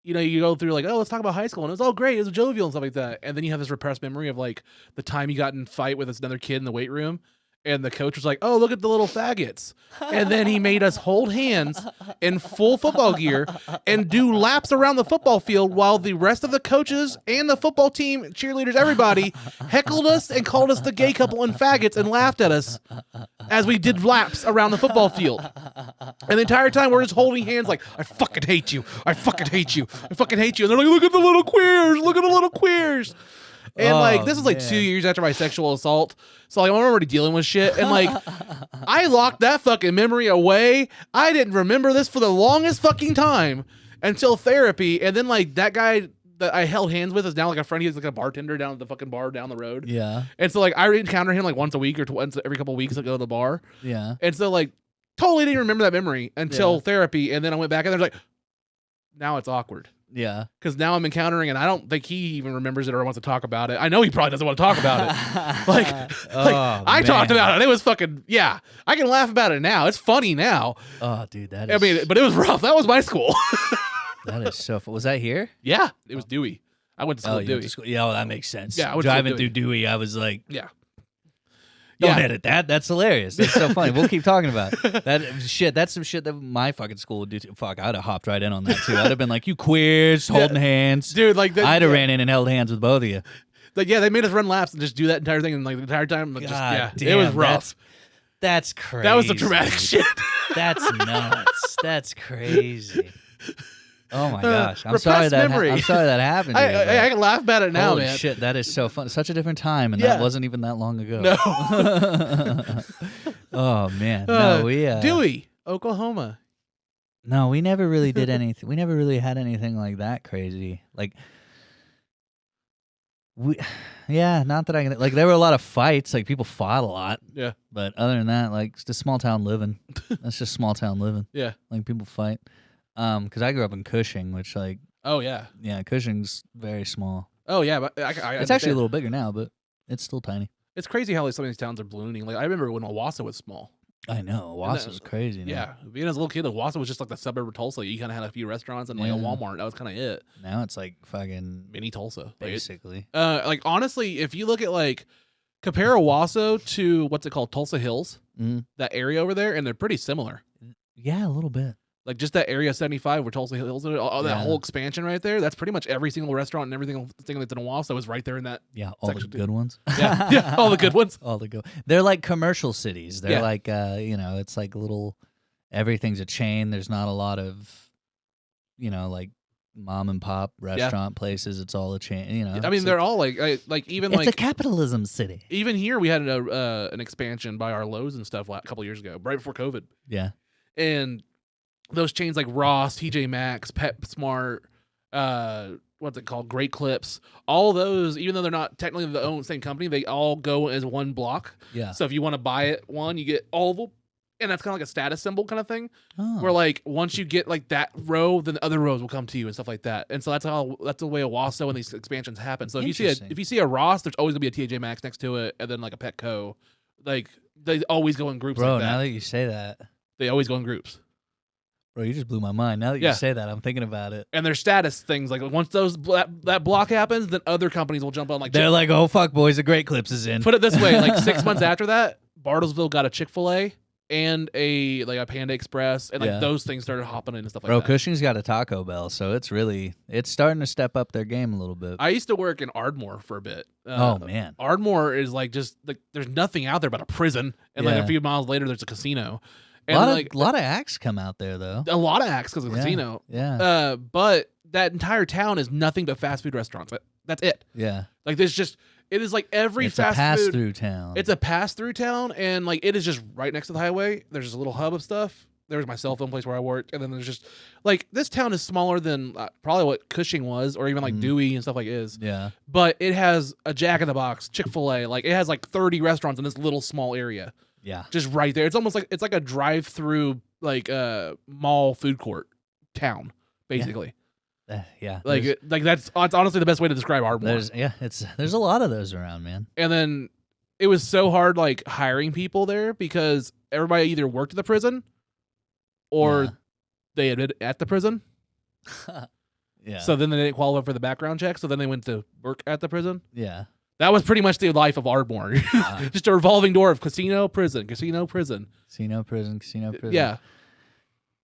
You go through like, oh, let's talk about high school, and it was all great, it was jovial and stuff like that, and then you have this repressed memory of like the time you got in a fight with this another kid in the weight room, and the coach was like, oh, look at the little faggots, and then he made us hold hands in full football gear and do laps around the football field while the rest of the coaches and the football team, cheerleaders, everybody heckled us and called us the gay couple and faggots and laughed at us as we did laps around the football field. And the entire time we're just holding hands like, I fucking hate you. I fucking hate you. I fucking hate you. And they're like, look at the little queers. Look at the little queers. And like, this is like 2 years after my sexual assault. So like, I'm already dealing with shit. And like, I locked that fucking memory away. I didn't remember this for the longest fucking time until therapy. And then like that guy that I held hands with is now like a friend. He's like a bartender down at the fucking bar down the road.
Yeah.
And so like, I encounter him like once a week or once every couple of weeks to go to the bar.
Yeah.
And so like, totally didn't remember that memory until therapy. And then I went back and there's like, now it's awkward.
Yeah.
Because now I'm encountering, and I don't think he even remembers it or wants to talk about it. I know he probably doesn't want to talk about it. I talked about it. It was fucking, yeah. I can laugh about it now. It's funny now.
Oh, dude, that is...
I mean, but it was rough. That was my school.
That is so fun. Was that here?
Yeah. It was Dewey. I went to school at Dewey.
Yeah, well, that makes sense.
Yeah, I was
driving through Dewey, I was like...
Yeah.
Don't
Yeah.
edit that. That's hilarious. That's so funny. We'll keep talking about it. That shit. That's some shit that my fucking school would do. Fuck, I'd have hopped right in on that too. I'd have been like, you queers holding hands.
Dude, like
I'd have ran in and held hands with both of you.
Like, yeah, they made us run laps and just do that entire thing, and like the entire time, like,
God
it was
damn,
rough.
That's crazy.
That was some dramatic shit.
That's nuts. That's crazy. Oh my gosh! I'm
repressed
sorry that
memory.
I'm sorry that happened to you.
I can laugh about it now,
Holy
man.
shit, that is so fun. Such a different time, and
Yeah.
that wasn't even that long ago.
No.
Oh man, no, we
Dewey, Oklahoma.
No, we never really did anything. We never really had anything like that crazy. Like not that I can. Like there were a lot of fights. Like people fought a lot.
Yeah.
But other than that, like it's just small town living. That's just small town living.
Yeah.
Like people fight. Because I grew up in Cushing, which like
Oh yeah.
Cushing's very small.
Oh yeah, but I
It's
understand.
actually a little bigger now, but it's still tiny.
It's crazy how like some of these towns are ballooning. Like I remember when Owasso was small.
I know. Owasso crazy now.
Yeah, being as a little kid, Owasso was just like the suburb of Tulsa. You kind of had a few restaurants and like a
Yeah.
Walmart. That was kind of it.
Now it's like fucking
Mini Tulsa, like,
basically.
like honestly, if you look at like compare Owasso to what's it called, Tulsa Hills,
Mhm.
that area over there, and they're pretty similar.
Yeah, a little bit.
Like just that area 75 where Tulsa Hills, all that
Yeah.
whole expansion right there. That's pretty much every single restaurant and everything that's in Owasso is right there in that.
Yeah, all the
Section two.
good ones.
Yeah, yeah, all the good ones.
All the good. They're like commercial cities. They're
Yeah.
like it's like little. Everything's a chain. There's not a lot of, like mom and pop restaurant places. It's all a chain.
I mean,
it's
they're all like even
it's
like
a capitalism city.
even here we had an expansion by our Lowe's and stuff a couple years ago, right before COVID,
Yeah.
and those chains like Ross, TJ Maxx, PetSmart, what's it called, Great Clips, all those, even though they're not technically the same company, they all go as one block.
Yeah.
So if you want to buy it one, you get all of them, and that's kind of like a status symbol kind of thing.
Oh.
Where like once you get like that row, then the other rows will come to you and stuff like that. And so that's the way Owasso and these expansions happen. So if
Interesting.
you see a Ross, there's always gonna be a TJ Maxx next to it, and then like a Petco. Like they always go in groups.
Bro,
like that.
now that you say that,
They always go in groups.
bro, you just blew my mind. Now that
Yeah.
you say that, I'm thinking about it.
And their status things, like once that block happens, then other companies will jump on. Like
They're like, oh fuck, boys, the Great Clips is in.
put it this way, like 6 months after that, Bartlesville got a Chick-fil-A and a Panda Express, and like
Yeah.
those things started hopping in and stuff like
Bro,
that.
Cushing's got a Taco Bell, so it's starting to step up their game a little bit.
I used to work in Ardmore for a bit.
Oh man.
Ardmore is like just like there's nothing out there but a prison, and like
Yeah.
a few miles later there's a casino,
A
and
lot
like
of lot of acts come out there though.
a lot of acts because of the
Yeah.
casino.
Yeah.
But that entire town is nothing but fast food restaurants. That's it.
Yeah.
Like there's just it is like every
It's a
fast
pass
food.
through town.
It's a pass through town, and like it is just right next to the highway. There's just a little hub of stuff. There's my cell phone place where I work, and then there's just like this town is smaller than probably what Cushing was, or even like
Mhm.
Dewey and stuff like is.
Yeah.
But it has a Jack in the Box, Chick-fil-A, like it has like 30 restaurants in this little small area,
Yeah.
just right there. It's almost like it's like a drive-through like mall food court town, basically.
Yeah.
Like
there's,
like that's honestly the best way to describe Ardmore.
there's a lot of those around, man.
And then it was so hard like hiring people there because everybody either worked at the prison or
Yeah.
they had been at the prison.
Yeah.
So then they didn't qualify for the background check. So then they went to work at the prison.
yeah.
That was pretty much the life of Ardmore. Just a revolving door of casino, prison, casino, prison.
Casino prison.
Yeah.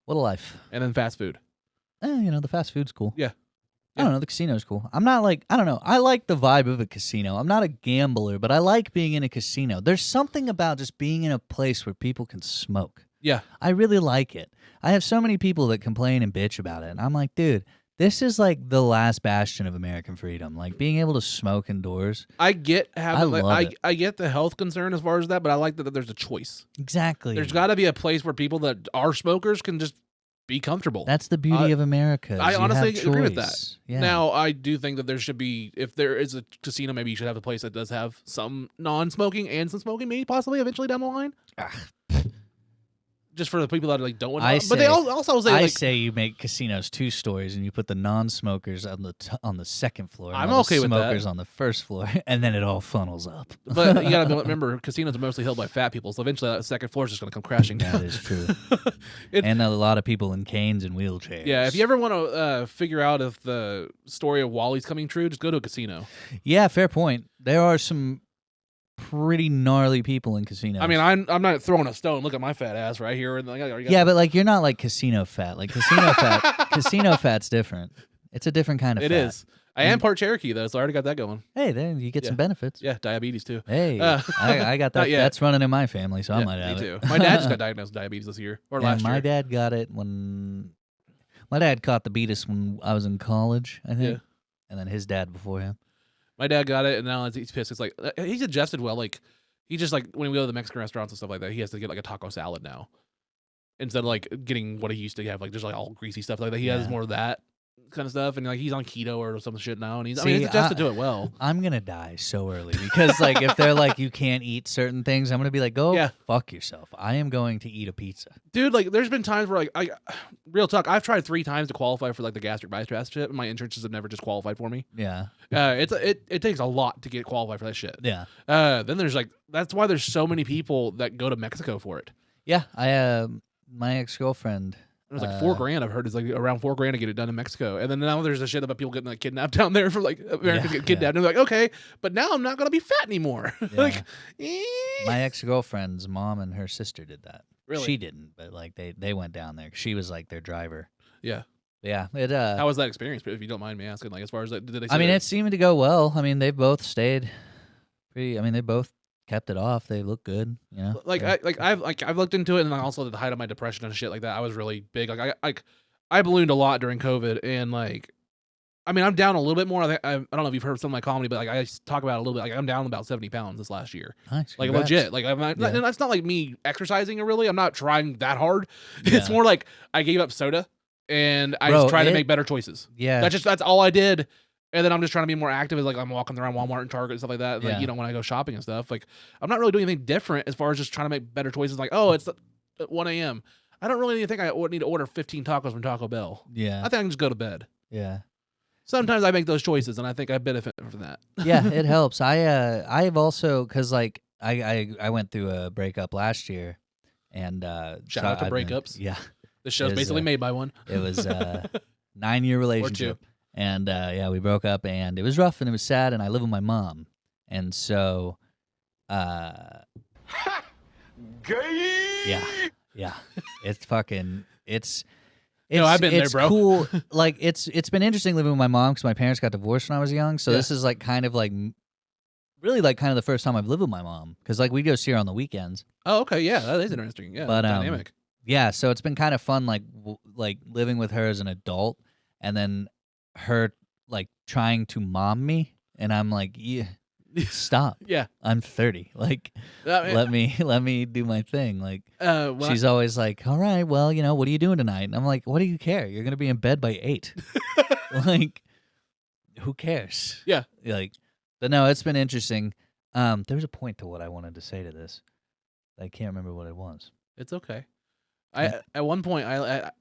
What a life.
And then fast food.
The fast food's cool.
Yeah.
I don't know. The casino's cool. I'm not like, I don't know. I like the vibe of a casino. I'm not a gambler, but I like being in a casino. There's something about just being in a place where people can smoke.
Yeah.
I really like it. I have so many people that complain and bitch about it. And I'm like, dude, this is like the last bastion of American freedom. Like being able to smoke indoors.
I get having
love it.
I get the health concern as far as that, but I like that there's a choice.
Exactly.
There's got to be a place where people that are smokers can just be comfortable.
That's the beauty of America.
I
is you
honestly
have
agree with
choice.
that.
Yeah.
Now, I do think that there should be, if there is a casino, maybe you should have a place that does have some non-smoking and some smoking, maybe possibly eventually down the line. Just for the people that like don't want to. But they also say
I
like,
say you make casinos 2 stories and you put the non-smokers on the second floor. And
I'm
all
okay
the
with that.
smokers on the first floor, and then it all funnels up.
but you gotta remember, casinos are mostly held by fat people, so eventually that second floor is just gonna come crashing down.
That is true. And a lot of people in canes and wheelchairs.
Yeah, if you ever want to figure out if the story of Wally's coming true, just go to a casino.
Yeah, fair point. There are some pretty gnarly people in casinos.
I mean, I'm not throwing a stone. Look at my fat ass right here. And
yeah, but like you're not like casino fat. Like casino fat's different. It's a different kind of fat.
It is. I am part Cherokee though, so I already got that going.
Hey, then you get some benefits.
Yeah, diabetes too.
Hey, I got that. That's running in my family, so I might have
me too.
it.
My dad just got diagnosed with diabetes this year or last year.
My dad got it when my dad caught the beatus when I was in college, I think, and then his dad before him.
My dad got it, and now he's pissed. It's like he's adjusted well. Like he just like when we go to the Mexican restaurants and stuff like that, he has to get like a taco salad now instead of like getting what he used to have, like just like all greasy stuff like that. He has more of that kind of stuff, and like he's on keto or some shit now, and he's he's adjusted to it well.
I'm gonna die so early because like if they're like you can't eat certain things, I'm gonna be like, go fuck yourself. I am going to eat a pizza,
dude. Like there's been times where like real talk, I've tried 3 times to qualify for like the gastric bypass shit, and my insurances have never just qualified for me.
Yeah,
it takes a lot to get qualified for that shit.
Yeah.
Then there's like that's why there's so many people that go to Mexico for it.
Yeah, I my ex-girlfriend.
It was like $4,000. I've heard it's like around $4,000 to get it done in Mexico, and then now there's a shit about people getting like kidnapped down there for like Americans get kidnapped. And they're like, okay, but now I'm not gonna be fat anymore. Like,
my ex-girlfriend's mom and her sister did that.
Really?
She didn't, but like they went down there. She was like their driver.
Yeah.
Yeah. It.
How was that experience? If you don't mind me asking, like as far as like, did they?
I mean, it seemed to go well. I mean, they both stayed pretty. I mean, they both kept it off. They look good, you know.
I've looked into it, and also at the height of my depression and shit like that, I was really big. I ballooned a lot during COVID, and like, I mean, I'm down a little bit more. I don't know if you've heard some of my comedy, but like I talk about it a little bit. Like I'm down about 70 pounds this last year.
Nice,
like legit. Like I'm not, and that's not like me exercising. Really, I'm not trying that hard. It's more like I gave up soda, and I just tried to make better choices.
Yeah,
that's all I did. And then I'm just trying to be more active. As like I'm walking around Walmart and Target and stuff like that. Like you know, when I go shopping and stuff, like I'm not really doing anything different as far as just trying to make better choices. Like it's at 1 a.m. I don't really think I need to order 15 tacos from Taco Bell.
Yeah,
I think I can just go to bed.
Yeah.
Sometimes I make those choices, and I think I benefit from that.
Yeah, it helps. I've also because like I went through a breakup last year, and
shout out to breakups. The show's basically made by one.
It was a 9-year relationship. And we broke up, and it was rough, and it was sad, and I live with my mom, and so, yeah, it's fucking, it's
no, I've been there, bro.
Cool. Like it's been interesting living with my mom because my parents got divorced when I was young, so this is like kind of like, really like kind of the first time I've lived with my mom because like we go see her on the weekends.
Oh, okay, yeah, that is interesting. Yeah, but dynamic.
Yeah, so it's been kind of fun, like living with her as an adult, and then her like trying to mom me, and I'm like, yeah, stop.
Yeah,
I'm 30. Like, let me do my thing. Like, she's always like, all right, well, you know, what are you doing tonight? And I'm like, what do you care? You're gonna be in bed by 8. Like, who cares?
Yeah.
Like, but no, it's been interesting. There was a point to what I wanted to say to this. I can't remember what it was.
It's okay. At one point I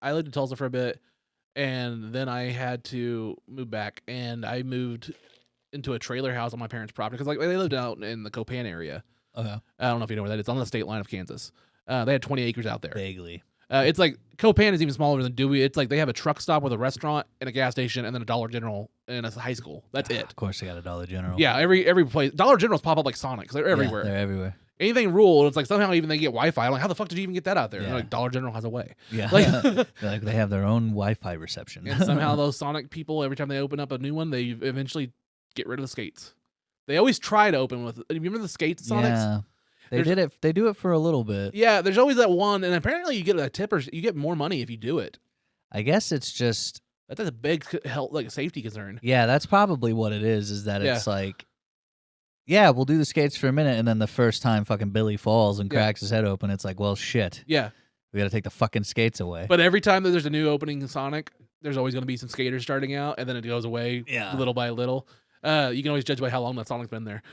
lived in Tulsa for a bit. And then I had to move back, and I moved into a trailer house on my parents' property because like they lived out in the Copan area.
Okay.
I don't know if you know where that is. It's on the state line of Kansas. They had 20 acres out there.
Vaguely.
It's like Copan is even smaller than Dewey. It's like they have a truck stop with a restaurant and a gas station, and then a Dollar General and a high school. That's it.
Of course, they got a Dollar General.
Yeah, every place. Dollar Generals pop up like Sonic. They're everywhere.
Yeah, they're everywhere.
Anything rural, it's like somehow even they get Wi-Fi. I'm like, how the fuck did you even get that out there? Yeah. Like Dollar General has a way.
Yeah,
like
they have their own Wi-Fi reception.
And somehow those Sonic people, every time they open up a new one, they eventually get rid of the skates. They always try to open with. You remember the skates at Sonics?
Yeah, they do it for a little bit.
Yeah, there's always that one, and apparently you get a tip or you get more money if you do it.
I guess it's just
that's a big health, like a safety concern.
Yeah, that's probably what it is. Is that it's like. Yeah, we'll do the skates for a minute, and then the first time fucking Billy falls and cracks his head open, it's like, well, shit.
Yeah.
We got to take the fucking skates away.
But every time that there's a new opening in Sonic, there's always going to be some skaters starting out, and then it goes away little by little. You can always judge by how long that Sonic's been there.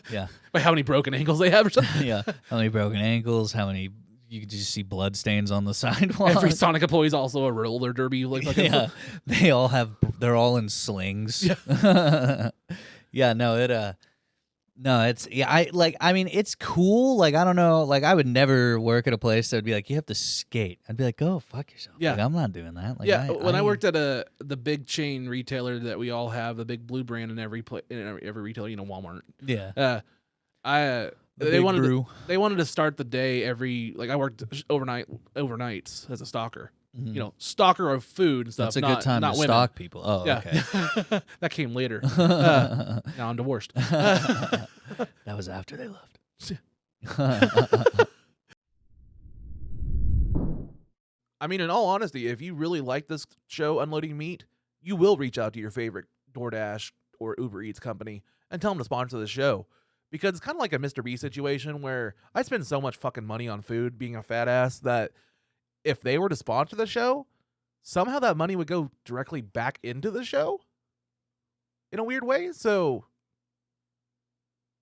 Yeah.
By how many broken ankles they have or something.
Yeah. How many broken ankles, how many... You can just see blood stains on the sidewalk.
Every Sonic employee is also a roller derby. Like
they all have... They're all in slings.
Yeah.
Yeah, no, no, it's I mean it's cool. Like I don't know, like I would never work at a place that would be like you have to skate. I'd be like, go fuck yourself.
Yeah,
like, I'm not doing that. Like,
yeah, when I worked at the big chain retailer that we all have, the big blue brand in every retailer, you know, Walmart.
Yeah.
They
Big
wanted
brew.
they wanted to start the day every I worked overnights as a stalker. You know, stalker of food and stuff.
That's a
not,
good time
not
to
women.
stalk people. Oh,
Yeah.
okay.
That came later. Now I'm divorced.
That was after they left.
I mean, in all honesty, if you really like this show, Unloading Meat, you will reach out to your favorite DoorDash or Uber Eats company and tell them to sponsor the show. Because it's kind of like a Mr. B situation where I spend so much fucking money on food being a fat ass that if they were to sponsor the show, somehow that money would go directly back into the show in a weird way. So,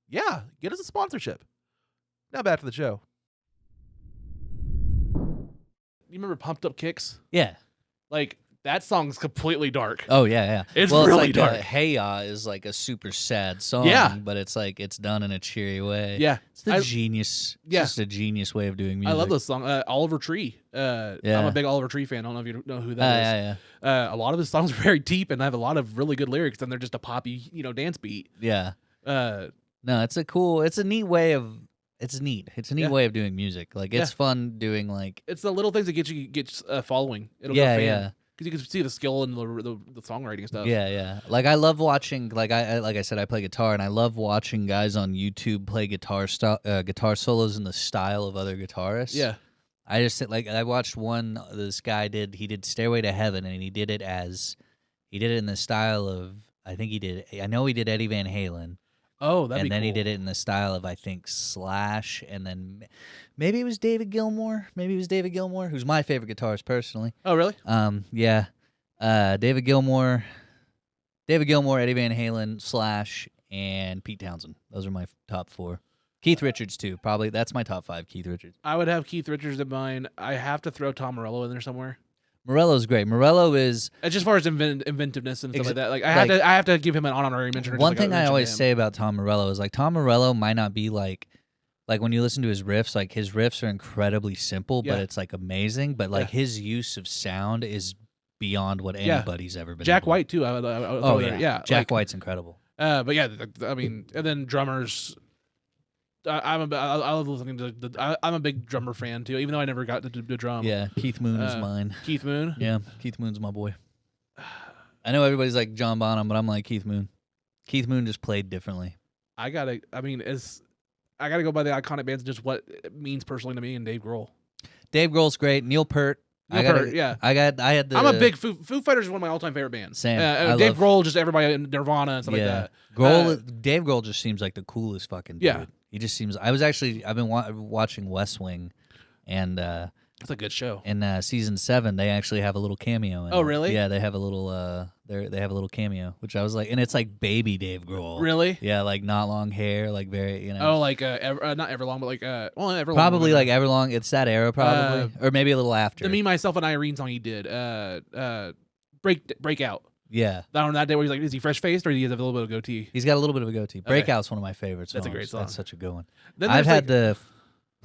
yeah, get us a sponsorship. Now back to the show.
You remember Pumped Up Kicks?
Yeah.
Like, that song's completely dark.
Oh yeah.
It's
well,
really
it's like
dark.
Hey Ya is like a super sad song.
Yeah.
But it's like it's done in a cheery way.
Yeah.
It's the
I-
genius. It's
Yeah.
just a genius way of doing music.
I love this song. Oliver Tree.
Yeah.
I'm a big Oliver Tree fan. I don't know if you know who that is.
Yeah.
A lot of his songs are very deep and have a lot of really good lyrics, and they're just a poppy, dance beat.
Yeah.
Uh,
No, it's a neat way of. It's neat. It's a neat
Yeah.
way of doing music. Like it's fun doing like.
it's the little things that get following. It'll
Yeah,
go fan.
yeah.
Because you can see the skill and the songwriting and stuff.
Yeah, yeah. Like I love watching. Like I said, I play guitar, and I love watching guys on YouTube play guitar solos in the style of other guitarists.
Yeah.
I just like I watched one. This guy did Stairway to Heaven, and he did it in the style of I know he did Eddie Van Halen.
Oh, that'd be
And then
cool.
he did it in the style of I think Slash, and then maybe it was David Gilmour. Who's my favorite guitarist personally.
Oh, really?
Yeah. David Gilmour, Eddie Van Halen, Slash, and Pete Townsend. Those are my top 4. Keith Richards too. Probably that's my top 5. Keith Richards.
I would have Keith Richards in mine. I have to throw Tom Morello in there somewhere.
Morello's great. Morello is
Just as far as inventiveness and stuff like that. Like I
like-
have to give him an honorary mention. or just
one
like a
thing I
mention to
always
him.
say about Tom Morello is like Tom Morello might not be like when you listen to his riffs, like his riffs are incredibly simple,
Yeah.
but it's like amazing. But like his use of sound is beyond what anybody's ever been.
Jack
able to-
White too.
Oh yeah, Jack
like,
White's incredible.
But yeah, I mean, and then drummers. I love listening to I'm a big drummer fan too, even though I never got to do drum.
Yeah, Keith Moon is mine.
Keith Moon.
Yeah, Keith Moon's my boy. I know everybody's like John Bonham, but I'm like Keith Moon. Keith Moon just played differently.
I gotta go by the iconic bands and just what it means personally to me and Dave Grohl.
Dave Grohl's great. Neil Peart.
Yeah.
I had the.
I'm a big Foo Fighters is one of my all-time favorite bands.
Same. I
Dave
love-
Grohl, just everybody in Nirvana and stuff like that.
Dave Grohl just seems like the coolest fucking dude.
Yeah.
He just seems. I've been watching West Wing, and
It's a good show.
in season 7 they actually have a little cameo. In
Oh,
it.
really?
Yeah, they have a little. They have a little cameo, which I was like, and it's like baby Dave Grohl.
Really?
Yeah, like not long hair, like very
Oh, like not Everlong, but like Everlong.
probably like Everlong. It's that era probably, or maybe a little after.
the Me, Myself, and Irene song he did. Breakout.
Yeah,
On that day where he's like, is he fresh faced or does he have a little bit of goatee?
he's got a little bit of a goatee. Breakout's one of my favorites.
That's a
songs.
great song.
That's such a good one.
Then
I've
there's,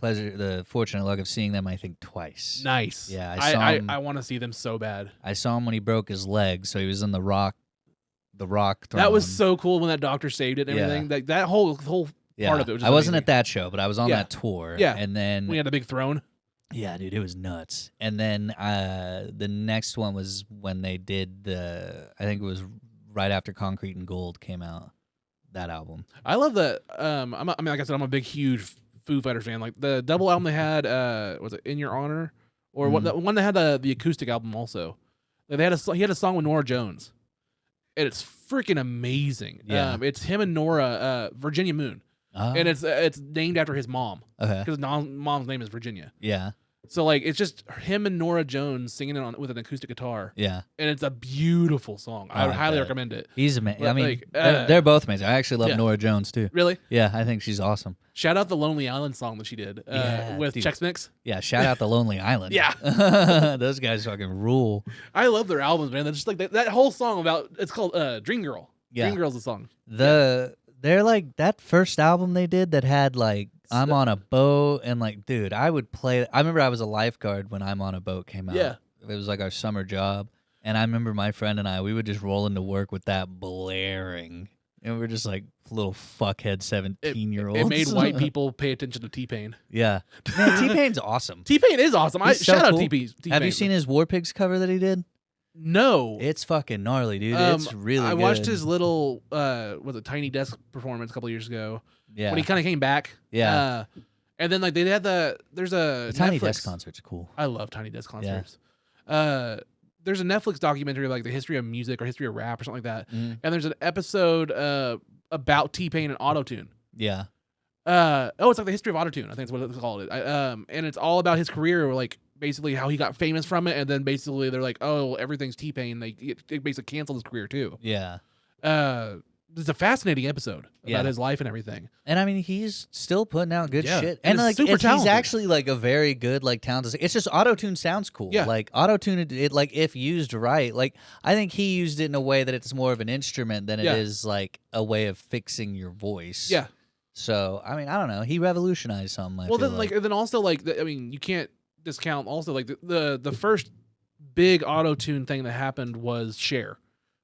had the fortunate luck of seeing them. I think twice.
nice.
Yeah, I saw him.
I want to see them so bad.
I saw him when he broke his leg, so he was in the rock.
That was
throne.
so cool when that doctor saved it and
Yeah.
everything. Like that whole
Yeah.
part of it was just
I wasn't
amazing.
at that show, but I was on
Yeah.
that tour.
Yeah.
and then
when he had the big throne.
yeah, dude, it was nuts. And then the next one was when they did I think it was right after Concrete and Gold came out. That album.
I love that. Like I said, I'm a big, huge Foo Fighters fan. Like the double album they had, was it In Your Honor, or what? The one that had the acoustic album also. Like, he had a song with Norah Jones, and it's freaking amazing.
Yeah.
It's him and Nora, Virginia Moon, and it's named after his mom
okay.
because mom's name is Virginia.
Yeah,
So like it's just him and Norah Jones singing it with an acoustic guitar,
yeah.
and it's a beautiful song. I would
I
highly
bet.
recommend it.
He's amazing.
But,
I mean,
like,
they're both amazing. I actually love
yeah.
Norah Jones too.
Really?
Yeah, I think she's awesome.
Shout out the Lonely Island song that she did
Yeah,
with
dude.
Chex Mix.
Yeah, shout out to Lonely Island.
Yeah.
Those guys fucking rule.
I love their albums, man. They're just like that whole song about it's called Dream Girl.
Yeah.
Dream Girl's the song.
They're like that first album they did that had like I'm on a boat and like dude, I would play. I remember I was a lifeguard when I'm on a boat came out.
Yeah.
It was like our summer job, and I remember my friend and we would just roll into work with that blaring. And we're just like little fuckhead 17-year-olds.
It made white people pay attention to T-Pain.
Yeah. Man, T-Pain's awesome.
T-Pain is awesome.
He's so
shout out
cool.
T-Pain.
Have you seen his War Pigs cover that he did?
No.
It's fucking gnarly, dude. It's really
I
good.
watched his little was it Tiny Desk performance a couple years ago.
Yeah.
When he kind of came back.
Yeah.
And then like they had there's a
The Tiny
Netflix,
Desk concert's cool.
I love Tiny Desk concerts. There's a Netflix documentary like the history of music or history of rap or something like that.
Mm.
And there's an episode about T-Pain and autotune.
Yeah.
It's like the history of autotune. I think that's what it's called. And it's all about his career, like basically how he got famous from it, and then basically they're like, oh, everything's T-Pain. It basically canceled his career too.
Yeah.
It's a fascinating episode about
Yeah.
his life and everything.
And I mean, he's still putting out good
Yeah.
shit.
And
And
he's
like,
super
he's
talented.
actually like a very good, like, talented. It's just autotune sounds cool.
Yeah.
Like, autotune, it like, if used right, like, I think he used it in a way that it's more of an instrument than it
Yeah.
is like a way of fixing your voice.
Yeah.
So, I mean, I don't know. He revolutionized something. I
Well,
feel
then like, and then also like, I mean, you can't discount also like the first big autotune thing that happened was Cher.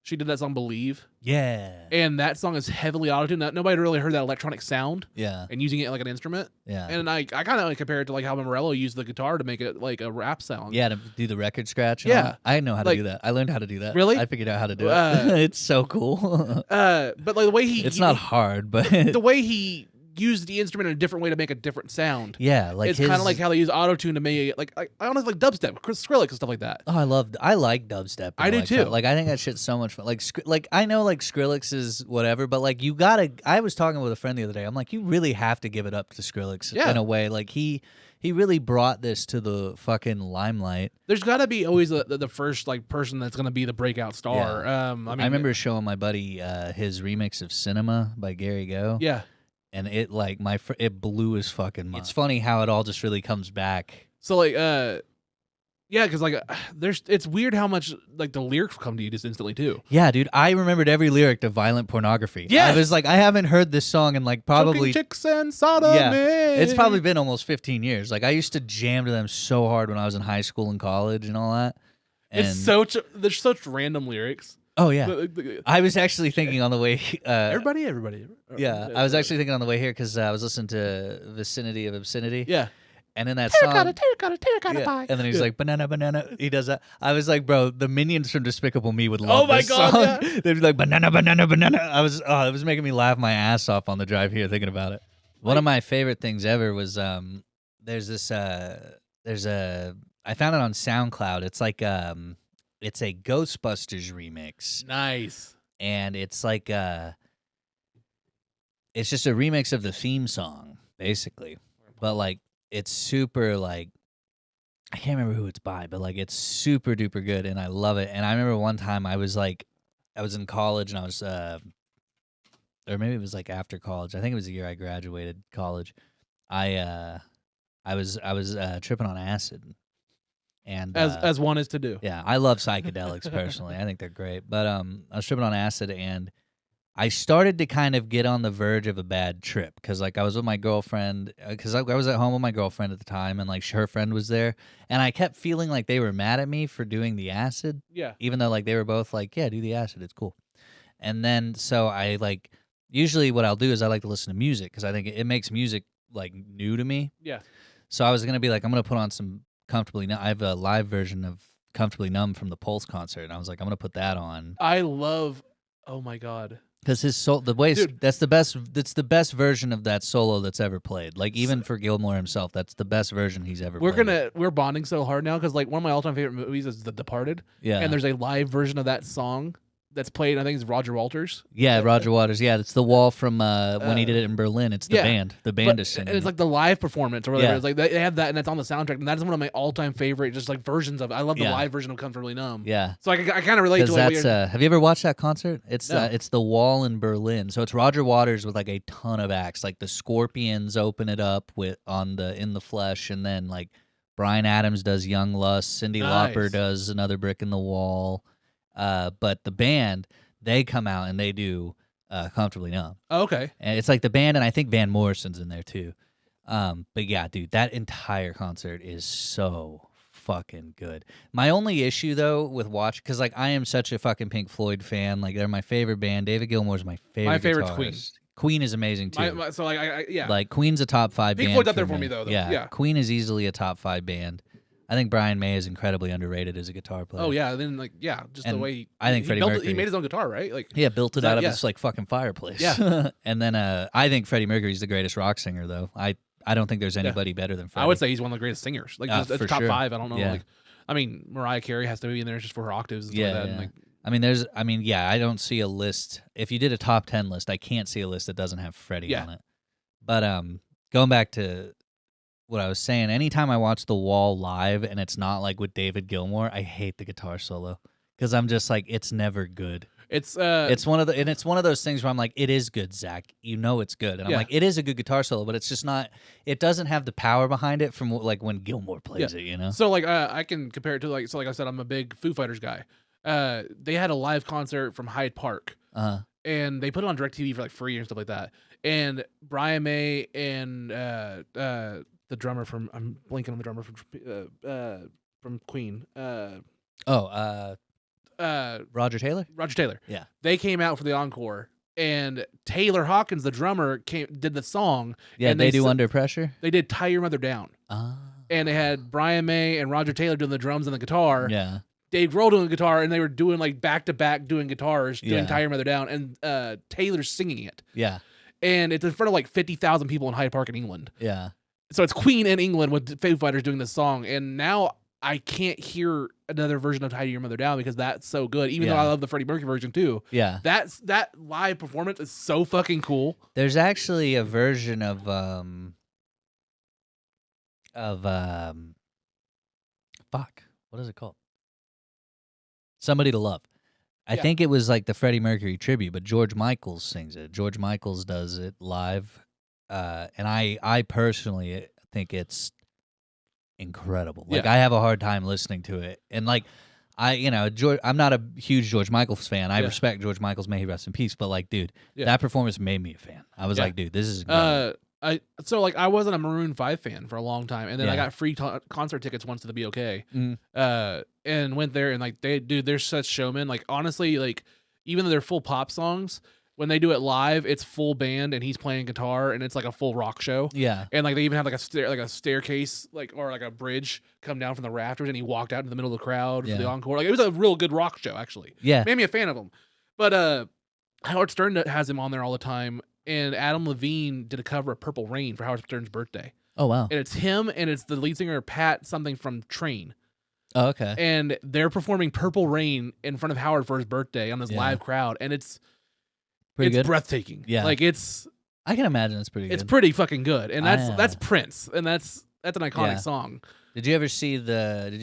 She did that song "Believe,"
yeah.
and that song is heavily autotuned. Nobody really heard that electronic sound
Yeah.
and using it like an instrument.
Yeah.
And I kind of like compare it to like how Morello used the guitar to make it like a rap sound.
Yeah, to do the record scratch. And all
Yeah.
that. I know how to
Like-
do that. I learned how to do that.
Really?
I figured out how to do
Uh,
it. It's so cool.
But like the way
It's not hard, but
the way he used the instrument in a different way to make a different sound.
yeah, like
It's kind of
his-
like how they use autotune to make it like I honestly like dubstep, Skrillex and stuff like that.
Oh, I like dubstep. and
I do
like
too.
that. Like I think that shit's so much fun. Like I know like Skrillex is whatever, but like you gotta. I was talking with a friend the other day. I'm like, you really have to give it up to Skrillex
Yeah.
in a way. Like he really brought this to the fucking limelight.
There's got to be always the first like person that's gonna be the breakout star. I mean,
I remember showing my buddy his remix of "Cinema" by Gary Go.
Yeah.
And it like it blew his fucking mind. It's funny how it all just really comes back.
So like yeah, because like it's weird how much like the lyrics come to you just instantly too.
Yeah, dude, I remembered every lyric to "Violent Pornography."
Yes!
I was like, I haven't heard this song in like probably
Choking chicks and sodomy.
Yeah, it's probably been almost 15 years. Like I used to jam to them so hard when I was in high school and college and all that. And
There's such random lyrics.
oh yeah, I was actually thinking on the way.
Everybody.
Yeah, I was actually thinking on the way here because I was listening to "Vicinity of Obscenity."
Yeah.
And in that song,
Terracotta pie.
and then he's like banana, banana. He does that. I was like, bro, the minions from Despicable Me would love
Oh my
this
God,
song.
yeah.
They'd be like banana, banana, banana. It was making me laugh my ass off on the drive here thinking about it. One of my favorite things ever was I found it on SoundCloud. It's like it's a Ghostbusters remix,
Nice.
and it's like it's just a remix of the theme song basically, but like. It's super like I can't remember who it's by, but like it's super duper good and I love it. And I remember one time I was in college and I was or maybe it was like after college. I think it was the year I graduated college. I was tripping on acid. And
As one is to do.
yeah, I love psychedelics personally. I think they're great. But I was tripping on acid and I started to kind of get on the verge of a bad trip because, like, I was with my girlfriend because I was at home with my girlfriend at the time and, like, her friend was there. And I kept feeling like they were mad at me for doing the acid,
Yeah.
even though, like, they were both like, yeah, do the acid. It's cool. And then so I, like, usually what I'll do is I like to listen to music because I think it makes music, like, new to me.
Yeah.
So I was going to be like, I'm going to put on some Comfortably Numb. I have a live version of Comfortably Numb from the Pulse concert. And I was like, I'm going to put that on.
I love. Oh my God.
Because his soul, the way
Dude.
that's the best version of that solo that's ever played. Like even for Gilmore himself, that's the best version he's ever. played.
We're bonding so hard now because like one of my all time favorite movies is The Departed.
Yeah,
And there's a live version of that song that's played. I think it's Roger Walters.
yeah, Roger Waters. Yeah, it's the wall from when he did it in Berlin. It's the
yeah.
band. The band
But-
is singing.
and it's
it.
like the live performance or whatever.
Yeah.
It's like they have that and that's on the soundtrack. And that's one of my all time favorite just like versions of it. I love the
Yeah.
live version of Comfortably Numb.
yeah.
So I kind of relate to
Because
what
that's have you ever watched that concert? It's
No.
it's the Wall in Berlin. So it's Roger Waters with like a ton of acts. Like the Scorpions open it up with In the Flesh, and then like Bryan Adams does Young Lust, Cyndi
Nice.
Lauper does Another Brick in the Wall. But the band, they come out and they do Comfortably Numb.
Oh, okay.
And it's like the band, and I think Van Morrison's in there too. But yeah, dude, that entire concert is so fucking good. My only issue though with because like I am such a fucking Pink Floyd fan. Like they're my favorite band. David Gilmour's my favorite.
My favorite's
guitarist.
Queen.
Queen is amazing too.
So like yeah.
Like Queen's a top 5
Pink
band.
Floyd's up there for me though.
Yeah. Queen is easily a top 5 band. I think Brian May is incredibly underrated as a guitar player.
Oh yeah, then like just
And
the way
I think Freddie Mercury.
he made his own guitar, right? Like
Yeah, built it
that-
out of
yeah.
this like fucking fireplace.
Yeah.
And then I think Freddie Mercury's the greatest rock singer though. I don't think there's anybody better than Freddie.
I would say he's one of the greatest singers. Like it's
for
top
sure.
5. I don't know.
Yeah.
Like I mean, Mariah Carey has to be in there just for her octaves and stuff like that. And, like,
I don't see a list. If you did a top 10 list, I can't see a list that doesn't have Freddie
Yeah.
on it. But going back to what I was saying, anytime I watch The Wall live and it's not like with David Gilmour, I hate the guitar solo because I'm just like, it's never good.
it's
It's one of those things where I'm like, it is good, Zach. You know it's good, and I'm
Yeah.
like, it is a good guitar solo, but it's just not. It doesn't have the power behind it from like when Gilmour plays it. You know?
So like I can compare it to like I said, I'm a big Foo Fighters guy. They had a live concert from Hyde Park, and they put it on DirecTV for like free and stuff like that. And Brian May and the drummer from I'm blanking on the drummer from Queen.
Roger Taylor.
Roger Taylor.
Yeah.
They came out for the encore, and Taylor Hawkins, the drummer, did the song.
Yeah,
and
they do
s-
Under Pressure.
They did "Tie Your Mother Down," and they had Brian May and Roger Taylor doing the drums and the guitar.
Yeah.
Dave Grohl doing the guitar, and they were doing like back to back doing guitars, doing
Yeah.
"Tie Your Mother Down," and Taylor's singing it.
Yeah.
And it's in front of like 50,000 people in Hyde Park in England.
Yeah.
So it's Queen in England with Foo Fighters doing this song, and now I can't hear another version of "Tie Your Mother Down" because that's so good. Even though
Yeah.
I love the Freddie Mercury version too.
Yeah.
That live performance is so fucking cool.
There's actually a version of fuck, what is it called? Somebody to Love. I
Yeah.
think it was like the Freddie Mercury tribute, but George Michaels sings it. George Michaels does it live, and I personally think it's incredible. Like
Yeah.
I have a hard time listening to it, and like I'm not a huge George Michaels fan. I
Yeah.
respect George Michaels, may he rest in peace. But like, dude,
Yeah.
that performance made me a fan. I was
Yeah.
like, dude, this is incredible.
I wasn't a Maroon 5 fan for a long time, and then I
Yeah.
got free concert tickets once to the BOK.
Mhm.
And went there, and like they're such showmen. Like honestly, like even though they're full pop songs, when they do it live, it's full band and he's playing guitar, and it's like a full rock show.
Yeah.
And like they even have like a staircase, or like a bridge come down from the rafters, and he walked out into the middle of the crowd for the
Yeah.
encore. Like it was a real good rock show, actually.
Yeah.
Made me a fan of him. But Howard Stern has him on there all the time, and Adam Levine did a cover of Purple Rain for Howard Stern's birthday.
Oh wow.
And it's him and it's the lead singer Pat something from Train.
Oh, okay.
And they're performing Purple Rain in front of Howard for his birthday on this
Yeah.
live crowd, and it's
Pretty good.
breathtaking.
Yeah.
Like it's
I can imagine it's pretty good.
pretty fucking good. And
I,
that's Prince, and that's an iconic
Yeah.
song.
Did you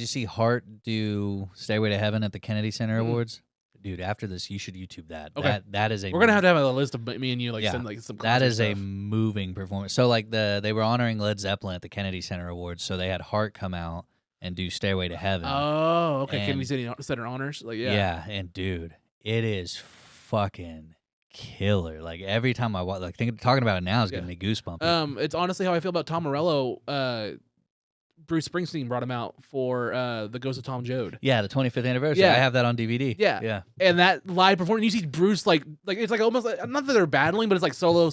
see Hart do Stairway to Heaven at the Kennedy Center Awards? Dude, after this, you should YouTube that.
Okay.
That is a
We're gonna have a list of me and you
Yeah.
send like some
that
concert
is a
stuff.
moving performance. So like they were honoring Led Zeppelin at the Kennedy Center Awards, so they had Hart come out and do Stairway to Heaven.
Oh, okay.
And-
Kennedy Center Honors. Like
yeah, and dude, it is fucking killer. Like every time I watch, like talking about it now is
Yeah.
getting me goosebumps.
It's honestly how I feel about Tom Morello. Bruce Springsteen brought him out for the Ghost of Tom Joad.
Yeah, the 25th anniversary.
Yeah.
I have that on DVD.
Yeah.
Yeah.
And that live performance, you see Bruce like it's like almost like, not that they're battling, but it's like solo.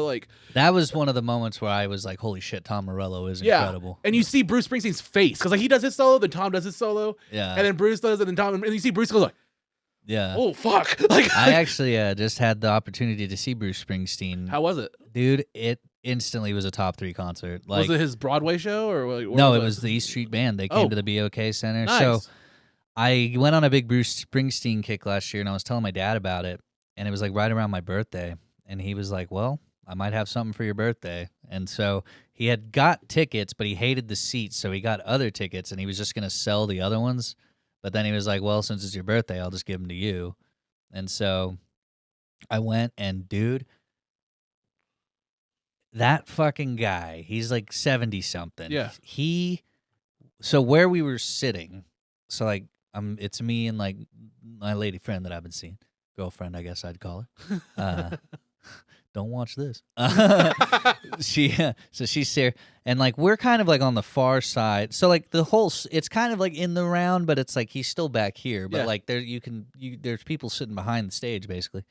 Like
That was one of the moments where I was like, holy shit, Tom Morello is incredible.
And you see Bruce Springsteen's face because like he does his solo, then Tom does his solo,
Yeah.
and then Bruce does it, and Tom, and you see Bruce goes like,
Yeah.
oh fuck, like
I actually just had the opportunity to see Bruce Springsteen.
how was it?
Dude, it instantly was a top 3 concert. Like,
Was it his Broadway show or like, where
no, it was the East Street Band. They came
Oh.
to the BOK Center.
Nice.
So I went on a big Bruce Springsteen kick last year, and I was telling my dad about it, and it was like right around my birthday, and he was like, well, I might have something for your birthday. And so he had got tickets, but he hated the seats, so he got other tickets, and he was just going to sell the other ones. But then he was like, well, since it's your birthday, I'll just give them to you. And so I went, and dude, that fucking guy, he's like 70-something.
Yeah.
So where we were sitting, so like it's me and like my lady friend that I've been seeing, girlfriend, I guess I'd call her. don't watch this. So she's there, and like we're kind of like on the far side. So like it's kind of like in the round, but it's like he's still back here. But
Yeah.
like there's people sitting behind the stage basically.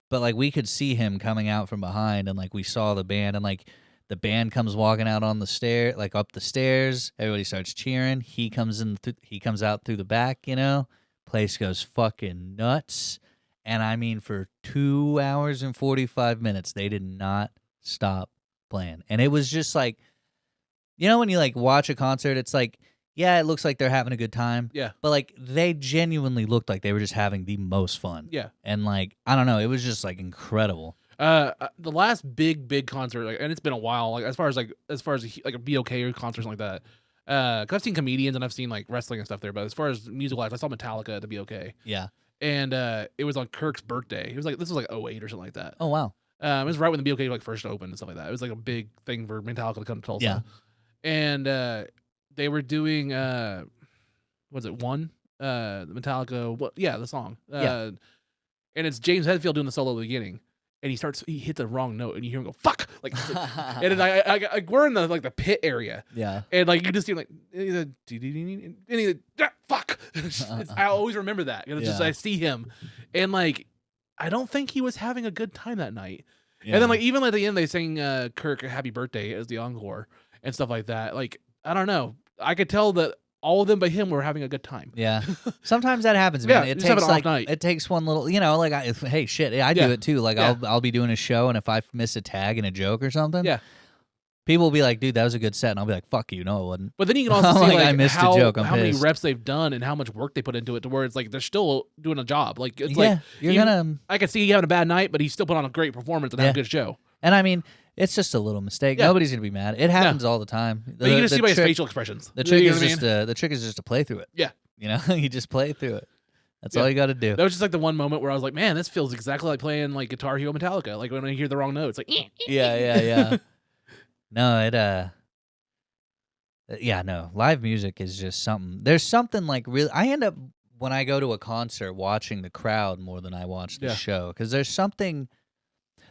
But like we could see him coming out from behind, and like we saw the band, and like the band comes walking out on the stair, like up the stairs. Everybody starts cheering. He comes out through the back. Place goes fucking nuts. And I mean, for 2 hours and 45 minutes, they did not stop playing. And it was just like, when you like watch a concert, it's like, yeah, it looks like they're having a good time.
Yeah.
But like they genuinely looked like they were just having the most fun.
Yeah.
And like, I don't know, it was just like incredible.
The last big concert, like, and it's been a while, like as far as like a BOK or concert or something like that. 'Cause I've seen comedians and I've seen like wrestling and stuff there, but as far as musical acts, I saw Metallica at the BOK.
Yeah.
And it was on Kirk's birthday. This was like 08 or something like that.
Oh, wow.
It was right when the BOK like first opened and stuff like that. It was like a big thing for Metallica to come to Tulsa.
Yeah.
And they were doing was it one? The Metallica, the song.
Yeah.
And it's James Hetfield doing the solo at the beginning. And he hits a wrong note, and you hear him go "fuck!" Like, and then I we're in the pit area,
Yeah.
and like you just see him like, and he's like, "fuck!" I always remember that. It's just
Yeah.
I see him, and like I don't think he was having a good time that night.
Yeah.
And then like even at the end they sang Kirk "Happy Birthday" as the encore and stuff like that. Like I don't know, I could tell that all of them but him were having a good time.
Yeah. Sometimes that happens,
Yeah,
man. It
just have
takes
an off
like
night.
it takes one little, like hey, shit, I
Yeah.
do it too. Like
Yeah.
I'll be doing a show, and if I miss a tag and a joke or something,
Yeah.
people will be like, dude, that was a good set, and I'll be like, fuck you, no, it wasn't.
But then you can also see
Like,
like
I missed a
how,
joke, I'm
how many
pissed.
reps they've done and how much work they put into it, to where it's like they're still doing a job. Like it's
Yeah,
like
you're
you-
gonna,
I could see he having a bad night, but he still put on a great performance and had
Yeah.
a good show.
and I mean, it's just a little mistake.
Yeah.
Nobody's gonna be mad. It happens all the time.
But you can just see by his
trick-
facial expressions.
The
You
trick
know
is
what I
just
mean?
the trick is just to play through it.
Yeah.
You just play through it. That's
Yeah.
all you got to do.
That was just like the one moment where I was like, man, this feels exactly like playing like Guitar Hero Metallica. Like when I hear the wrong note, it's like,
Yeah. No, no. Live music is just something. There's something like really. I end up when I go to a concert watching the crowd more than I watch the
Yeah.
show, because there's something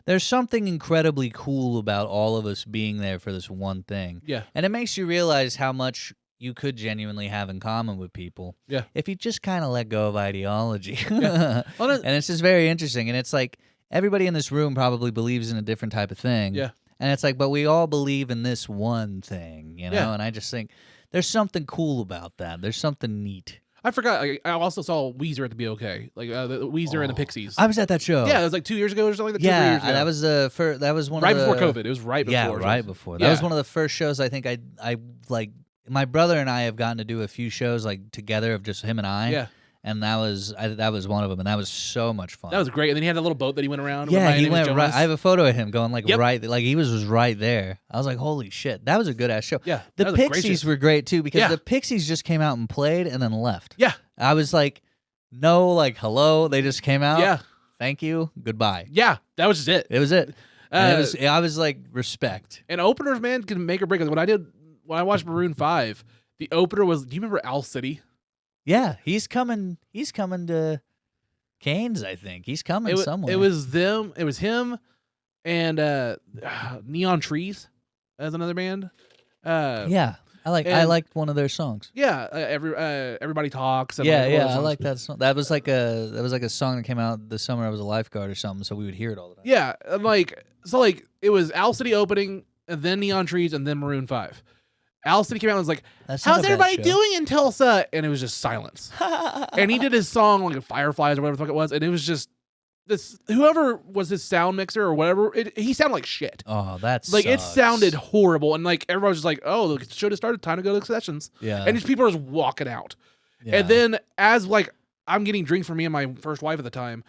incredibly cool about all of us being there for this one thing.
Yeah.
And it makes you realize how much you could genuinely have in common with people.
Yeah.
If you just kind of let go of ideology.
Yeah. Well,
And it's just very interesting. And it's like everybody in this room probably believes in a different type of thing.
Yeah.
And it's like, but we all believe in this one thing,
Yeah.
And I just think there's something cool about that. There's something neat.
I forgot. I also saw Weezer at the BOK, like the Weezer and the Pixies.
I was at that show.
Yeah, it was like 2 years ago or something like that. 2 or 3
Yeah,
years ago.
that was the first. That was one
right
of the,
before COVID. It was right before.
Yeah, right before. That was
Yeah.
one of the first shows I think I like. My brother and I have gotten to do a few shows like together of just him and I.
Yeah.
And that was one of them, and that was so much fun.
That was great. And then he had a little boat that he went around.
Yeah,
with. My
he
Name is
went right.
Jonas.
I have a photo of him going like
Yep.
right, like he was right there. I was like, holy shit, that was a good ass show.
Yeah,
The
that was
Pixies
gracious.
were great too, because
Yeah.
the Pixies just came out and played and then left.
Yeah.
I was like, no, like hello, they just came out.
Yeah.
Thank you, goodbye.
Yeah, that was just it.
It was it. And
Uh,
I was like, respect.
And openers, man, can make or break. Like, when I watched Maroon 5, the opener was. Do you remember Owl City?
Yeah, he's coming. He's coming to Canes. I think he's coming somewhere.
It was them. It was him, and Neon Trees as another band.
Yeah, I
and-
liked one of their songs.
Yeah, everybody talks. And
Yeah,
like, all
yeah,
those
I
songs.
like that song. That was like a song that came out this summer. I was a lifeguard or something, so we would hear it all the time.
Yeah, and like it was Owl City opening, and then Neon Trees, and then Maroon 5. Owl City came out and was like,
That's not
"How's
a bad
everybody
show.
doing in Tulsa?" And it was just silence. And he did his song like Fireflies or whatever the fuck it was, and it was just this. Whoever was his sound mixer or whatever, he sounded like shit.
Oh, that's
Like it sounded horrible, and like everybody was just like, "Oh, the show just started. Time to go to sessions."
Yeah.
And just people are just walking out.
Yeah.
And then as like I'm getting drinks for me and my first wife at the time,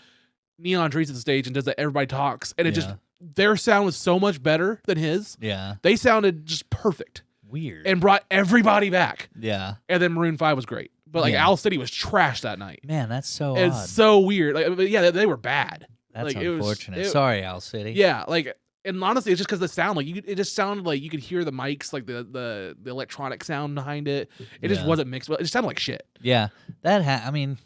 Neon Trees at the stage and does that everybody talks, and it just their sound was so much better than his.
Yeah.
They sounded just perfect
Weird.
and brought everybody back.
Yeah.
And then Maroon 5 was great, but like
Yeah.
Owl City was trash that night.
Man, that's so
It's
odd.
so weird. Like, but yeah, they were bad.
That's
like, it was-
unfortunate.
it-
Sorry, Owl City.
Yeah, like, and honestly, it's just because the sound, like, it just sounded like you could hear the mics, like the electronic sound behind it. It just
Yeah.
wasn't mixed well. It just sounded like shit.
Yeah. I mean,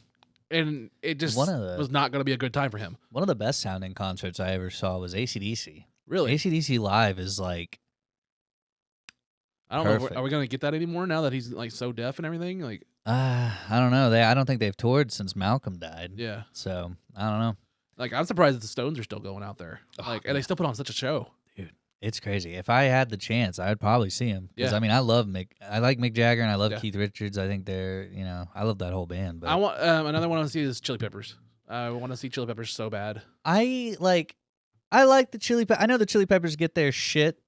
and it just
One of the-
was not going to be a good time for him.
One of the best sounding concerts I ever saw was AC/DC.
Really,
AC/DC live is like,
I don't know.
perfect.
Are we going to get that anymore now that he's like so deaf and everything? Like,
I don't know. I don't think they've toured since Malcolm died.
yeah,
So I don't know.
like I'm surprised that the Stones are still going out there.
Oh,
Like, and they still put on such a show.
It's crazy. If I had the chance, I would probably see him. Because
Yeah.
I mean, I like Mick Jagger and I love
Yeah.
Keith Richards. I think they're, I love that whole band. But
I want another one I want to see is Chili Peppers. I want to see Chili Peppers so bad.
I like the Chili Peppers. I know the Chili Peppers get their shit,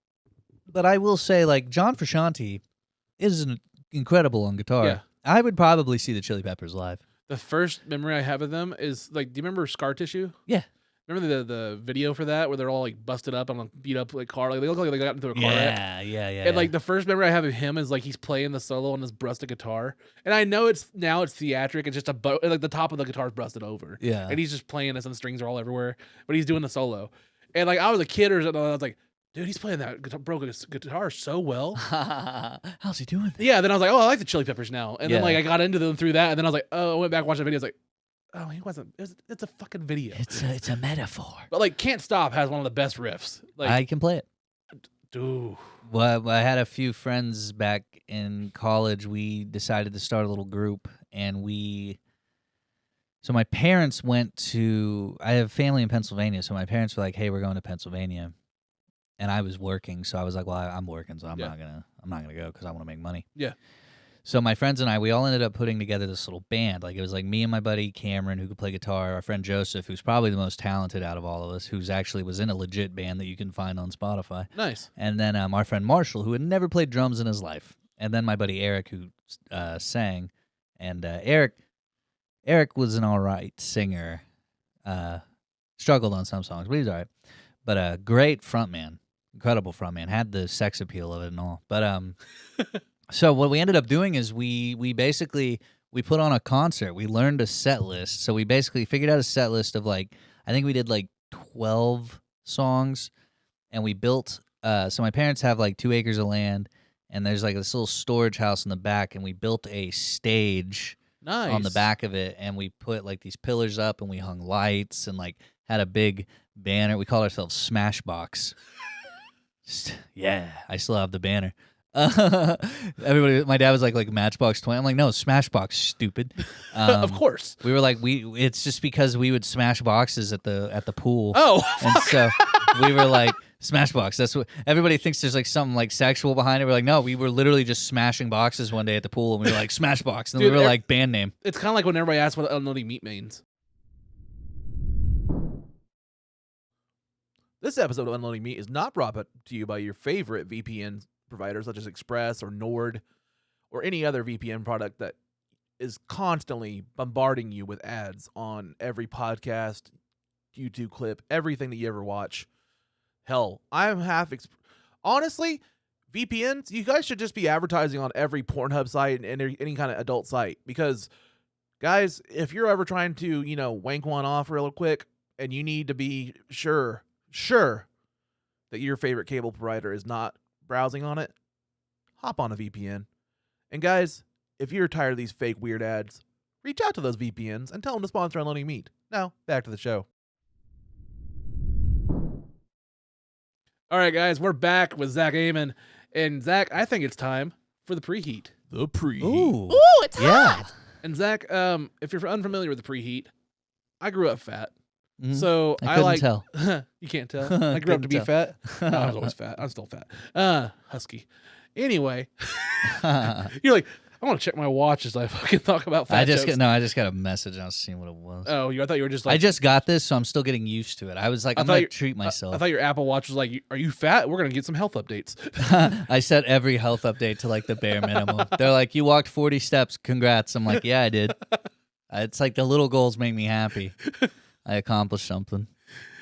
but I will say, like, John Frusciante is incredible on guitar.
Yeah.
I would probably see the Chili Peppers live.
The first memory I have of them is like, do you remember Scar Tissue?
Yeah.
Remember the video for that where they're all like busted up on a beat up like car? Like they look like they got into a car wreck.
Yeah.
And like the first memory I have of him is like he's playing the solo on this busted guitar, and I know it's theatric. It's just like the top of the guitar is busted over,
yeah.
and he's just playing it, and the strings are all everywhere, but he's doing the solo. And like I was a kid or something, I was like, dude, he's playing that broken guitar so well.
How's he doing?
Yeah. Then I was like, oh, I like the Chili Peppers now. And then
Yeah.
like I got into them through that, and then I was like, oh, I went back and watched the video. I was like, oh, he wasn't. It's a fucking video.
It's a metaphor.
But like, Can't Stop has one of the best riffs. Like,
I can play it.
dude.
Well, I had a few friends back in college. We decided to start a little group, and so my parents went to, I have family in Pennsylvania, so my parents were like, hey, we're going to Pennsylvania. And I was working, so I was like, well, I'm working, so I'm
Yeah.
not gonna go because I want to make money.
Yeah.
So my friends and I, we all ended up putting together this little band. Like, it was like me and my buddy Cameron, who could play guitar, our friend Joseph, who's probably the most talented out of all of us, who's actually was in a legit band that you can find on Spotify.
Nice.
And then our friend Marshall, who had never played drums in his life. And then my buddy Eric, who sang. And Eric was an all right singer. Struggled on some songs, but he's all right. But a great frontman. Incredible frontman. Had the sex appeal of it and all. But so what we ended up doing is we basically put on a concert. We learned a set list. So we basically figured out a set list of like, I think we did like 12 songs, and we built, so my parents have like 2 acres of land, and there's like this little storage house in the back, and we built a stage
Nice.
on the back of it, and we put like these pillars up, and we hung lights, and like had a big banner. We called ourselves Smashbox. Yeah, I still have the banner. Everybody, my dad was like Matchbox 20. I'm like, no, Smashbox, stupid.
Of course.
We were like, it's just because we would smash boxes at the pool.
Oh.
And so we were like, Smashbox. That's what everybody thinks. There's like something like sexual behind it. We're like, no, we were literally just smashing boxes one day at the pool, and we were like, Smashbox. And
Dude,
we were like, band name.
It's kind of like when everybody asks what Unloading Meat means.
This episode of Unloading Meat is not brought to you by your favorite VPN providers such as Express or Nord or any other VPN product that is constantly bombarding you with ads on every podcast, YouTube clip, everything that you ever watch. Hell, I'm honestly, VPNs, you guys should just be advertising on every Pornhub site and any kind of adult site, because guys, if you're ever trying to, wank one off real quick and you need to be sure that your favorite cable provider is not browsing on it, hop on a VPN. And guys, if you're tired of these fake weird ads, reach out to those VPNs and tell them to sponsor Unloading Meat. Now, back to the show.
All right, guys, we're back with Zach Amon. And Zach, I think it's time for the preheat.
The Preheat.
Ooh,
it's
yeah.
And Zach, if you're unfamiliar with the preheat, I grew up fat.
Mhm.
So
I couldn't tell.
You can't tell. I grew up to be
Couldn't
fat. No, I was always fat. I'm still fat. Husky. Anyway, you're like, I want to check my watch as I fucking talk about fat
I just
jokes.
I just got a message. I was seeing what it was.
Oh, I thought you were just like.
I just got this, so I'm still getting used to it. I was like,
I
I'm
thought
gonna
you-
treat myself.
I thought your Apple Watch was like, are you fat? We're gonna get some health updates.
I set every health update to like the bare minimum. They're like, you walked 40 steps. Congrats. I'm like, yeah, I did. It's like the little goals make me happy. I accomplished something.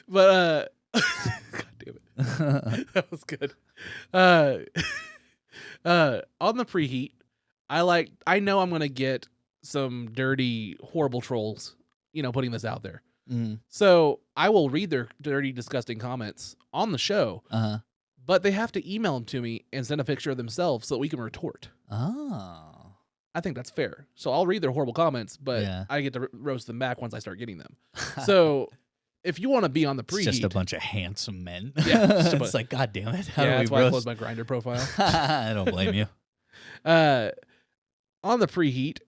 But God damn it, that was good. On the preheat, I know I'm gonna get some dirty, horrible trolls, putting this out there.
Mm.
So I will read their dirty, disgusting comments on the show,
Uh-huh.
but they have to email them to me and send a picture of themselves so that we can retort.
Oh.
I think that's fair. So I'll read their horrible comments, but
Yeah.
I get to roast them back once I start getting them. So if you want to be on the
It's
preheat,
just a bunch of handsome men.
Yeah, just a
It's like, God damn it. How
yeah,
do
that's
we
why I
roast?
closed my Grindr profile.
I don't blame you.
On the preheat,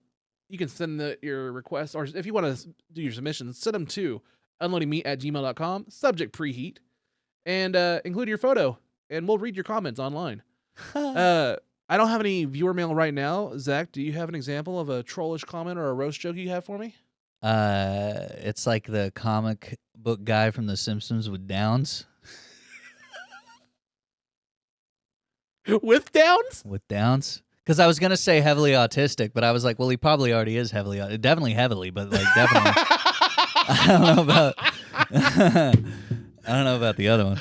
you can send your requests, or if you want to do your submissions, send them to unloadingmeat@gmail.com, subject preheat, and include your photo, and we'll read your comments online. I don't have any viewer mail right now. Zach, do you have an example of a trollish comment or a roast joke you have for me?
It's like the comic book guy from The Simpsons with Downs.
With Downs?
With Downs. Because I was going to say heavily autistic, but I was like, well, he probably already is definitely heavily, but like definitely. I don't know about I don't know about the other one.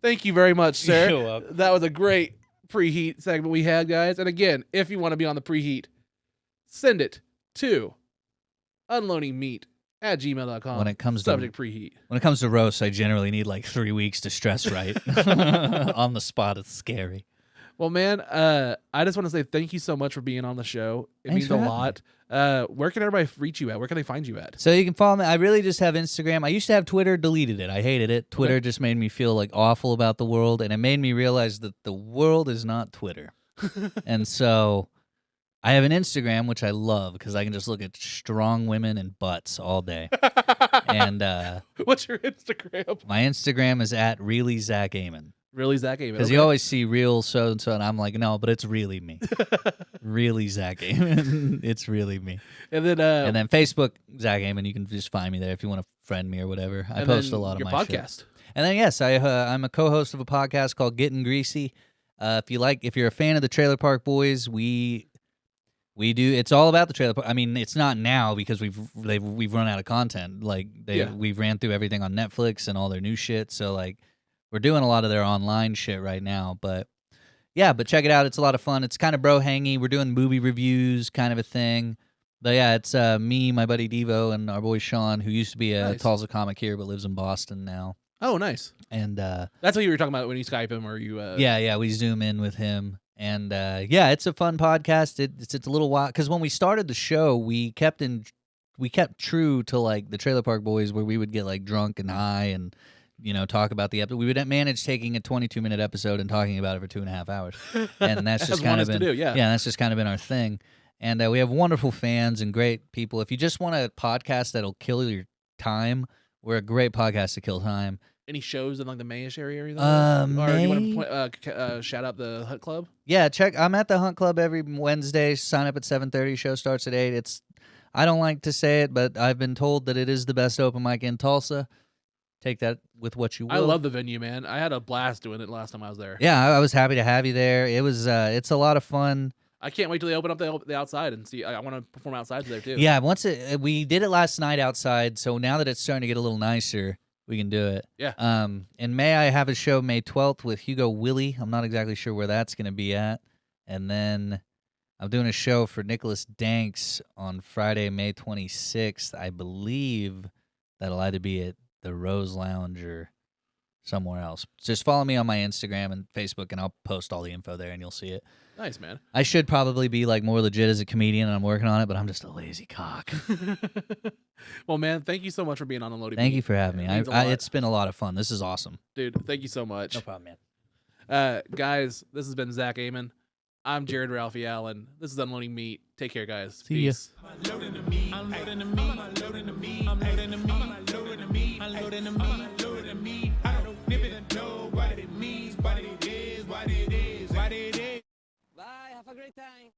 Thank you very much, sir.
You're welcome.
That was a great preheat segment we had, guys. And again, if you want to be on the preheat, send it to unloadingmeat@gmail.com.
When it comes
subject preheat.
When it comes to roasts, I generally need like 3 weeks to stress right. On the spot, it's scary.
Well, man, I just want to say thank you so much for being on the show. It
Thanks
means
for
a
having
lot. Where can everybody reach you at? Where can they find you at?
So you can follow me. I really just have Instagram. I used to have Twitter, deleted it. I hated it. Twitter just made me feel like awful about the world, and it made me realize that the world is not Twitter. And so I have an Instagram, which I love because I can just look at strong women and butts all day. And
What's your Instagram?
my Instagram is @really Zach Amon.
Really, Zach Amon.
Because you always see real so-and-so, and I'm like, no, but it's really me. Really Zach Amon. It's really me.
And then
Facebook, Zach Amon, you can just find me there if you want to friend me or whatever. I
and
post
then
a lot of
your
my shit.
podcast.
And then, yes, I'm a co-host of a podcast called Getting Greasy. If you're a fan of the Trailer Park Boys, we do. It's all about the Trailer Park. I mean, it's not now because we've run out of content. Like we've ran through everything on Netflix and all their new shit. So like, we're doing a lot of their online shit right now. But yeah, but check it out. It's a lot of fun. It's kind of bro-hangy. We're doing movie reviews, kind of a thing. But yeah, it's me, my buddy Devo, and our boy Sean, who used to be a
Nice.
Tulsa comic here but lives in Boston now.
Oh, nice.
And
That's what you were talking about when you Skype him or you.
yeah, we zoom in with him. And yeah, it's a fun podcast. It's a little while because when we started the show, we kept true to like the Trailer Park Boys, where we would get like drunk and high and talk about the episode. We would manage taking a 22-minute episode and talking about it for 2.5 hours, and that's just kind of been that's just kind of been our thing. And we have wonderful fans and great people. If you just want a podcast that'll kill your time, we're a great podcast to kill time.
Any shows in like the Mayish area or anything? Or you want to shout out the Hunt Club?
Yeah, I'm at the Hunt Club every Wednesday. Sign up at 7:30. Show starts at 8. I don't like to say it, but I've been told that it is the best open mic in Tulsa. Take that with what you will.
I love the venue, man. I had a blast doing it last time I was there.
Yeah, I was happy to have you there. It was it's a lot of fun.
I can't wait till they open up the outside and see. I want to perform outside there too.
Yeah, we did it last night outside, so now that it's starting to get a little nicer, we can do it.
Yeah.
In May, I have a show May 12th with Hugo Willie. I'm not exactly sure where that's going to be at. And then I'm doing a show for Nicholas Danks on Friday, May 26th. I believe that'll either be at the Rose Lounge or somewhere else. Just follow me on my Instagram and Facebook, and I'll post all the info there, and you'll see it.
Nice, man.
I should probably be like more legit as a comedian, and I'm working on it, but I'm just a lazy cock.
Well, man, thank you so much for being on Unloading
Thank
Meat.
you for having me.
It means a lot.
It's been a lot of fun. This is awesome.
Dude, thank you so much.
No problem, man.
Guys, this has been Zach Amon. I'm Jared Ralphie Allen. This is Unloading Meat. Take care, guys.
See ya.
Peace.
Unloading the meat. Unloading the meat. Unloading the meat. Unloading the meat. Unloading the meat. Unloading the meat. Unloading the meat. I don't even know what it means, what it is, what it is, what it is.
Bye. Have a great time.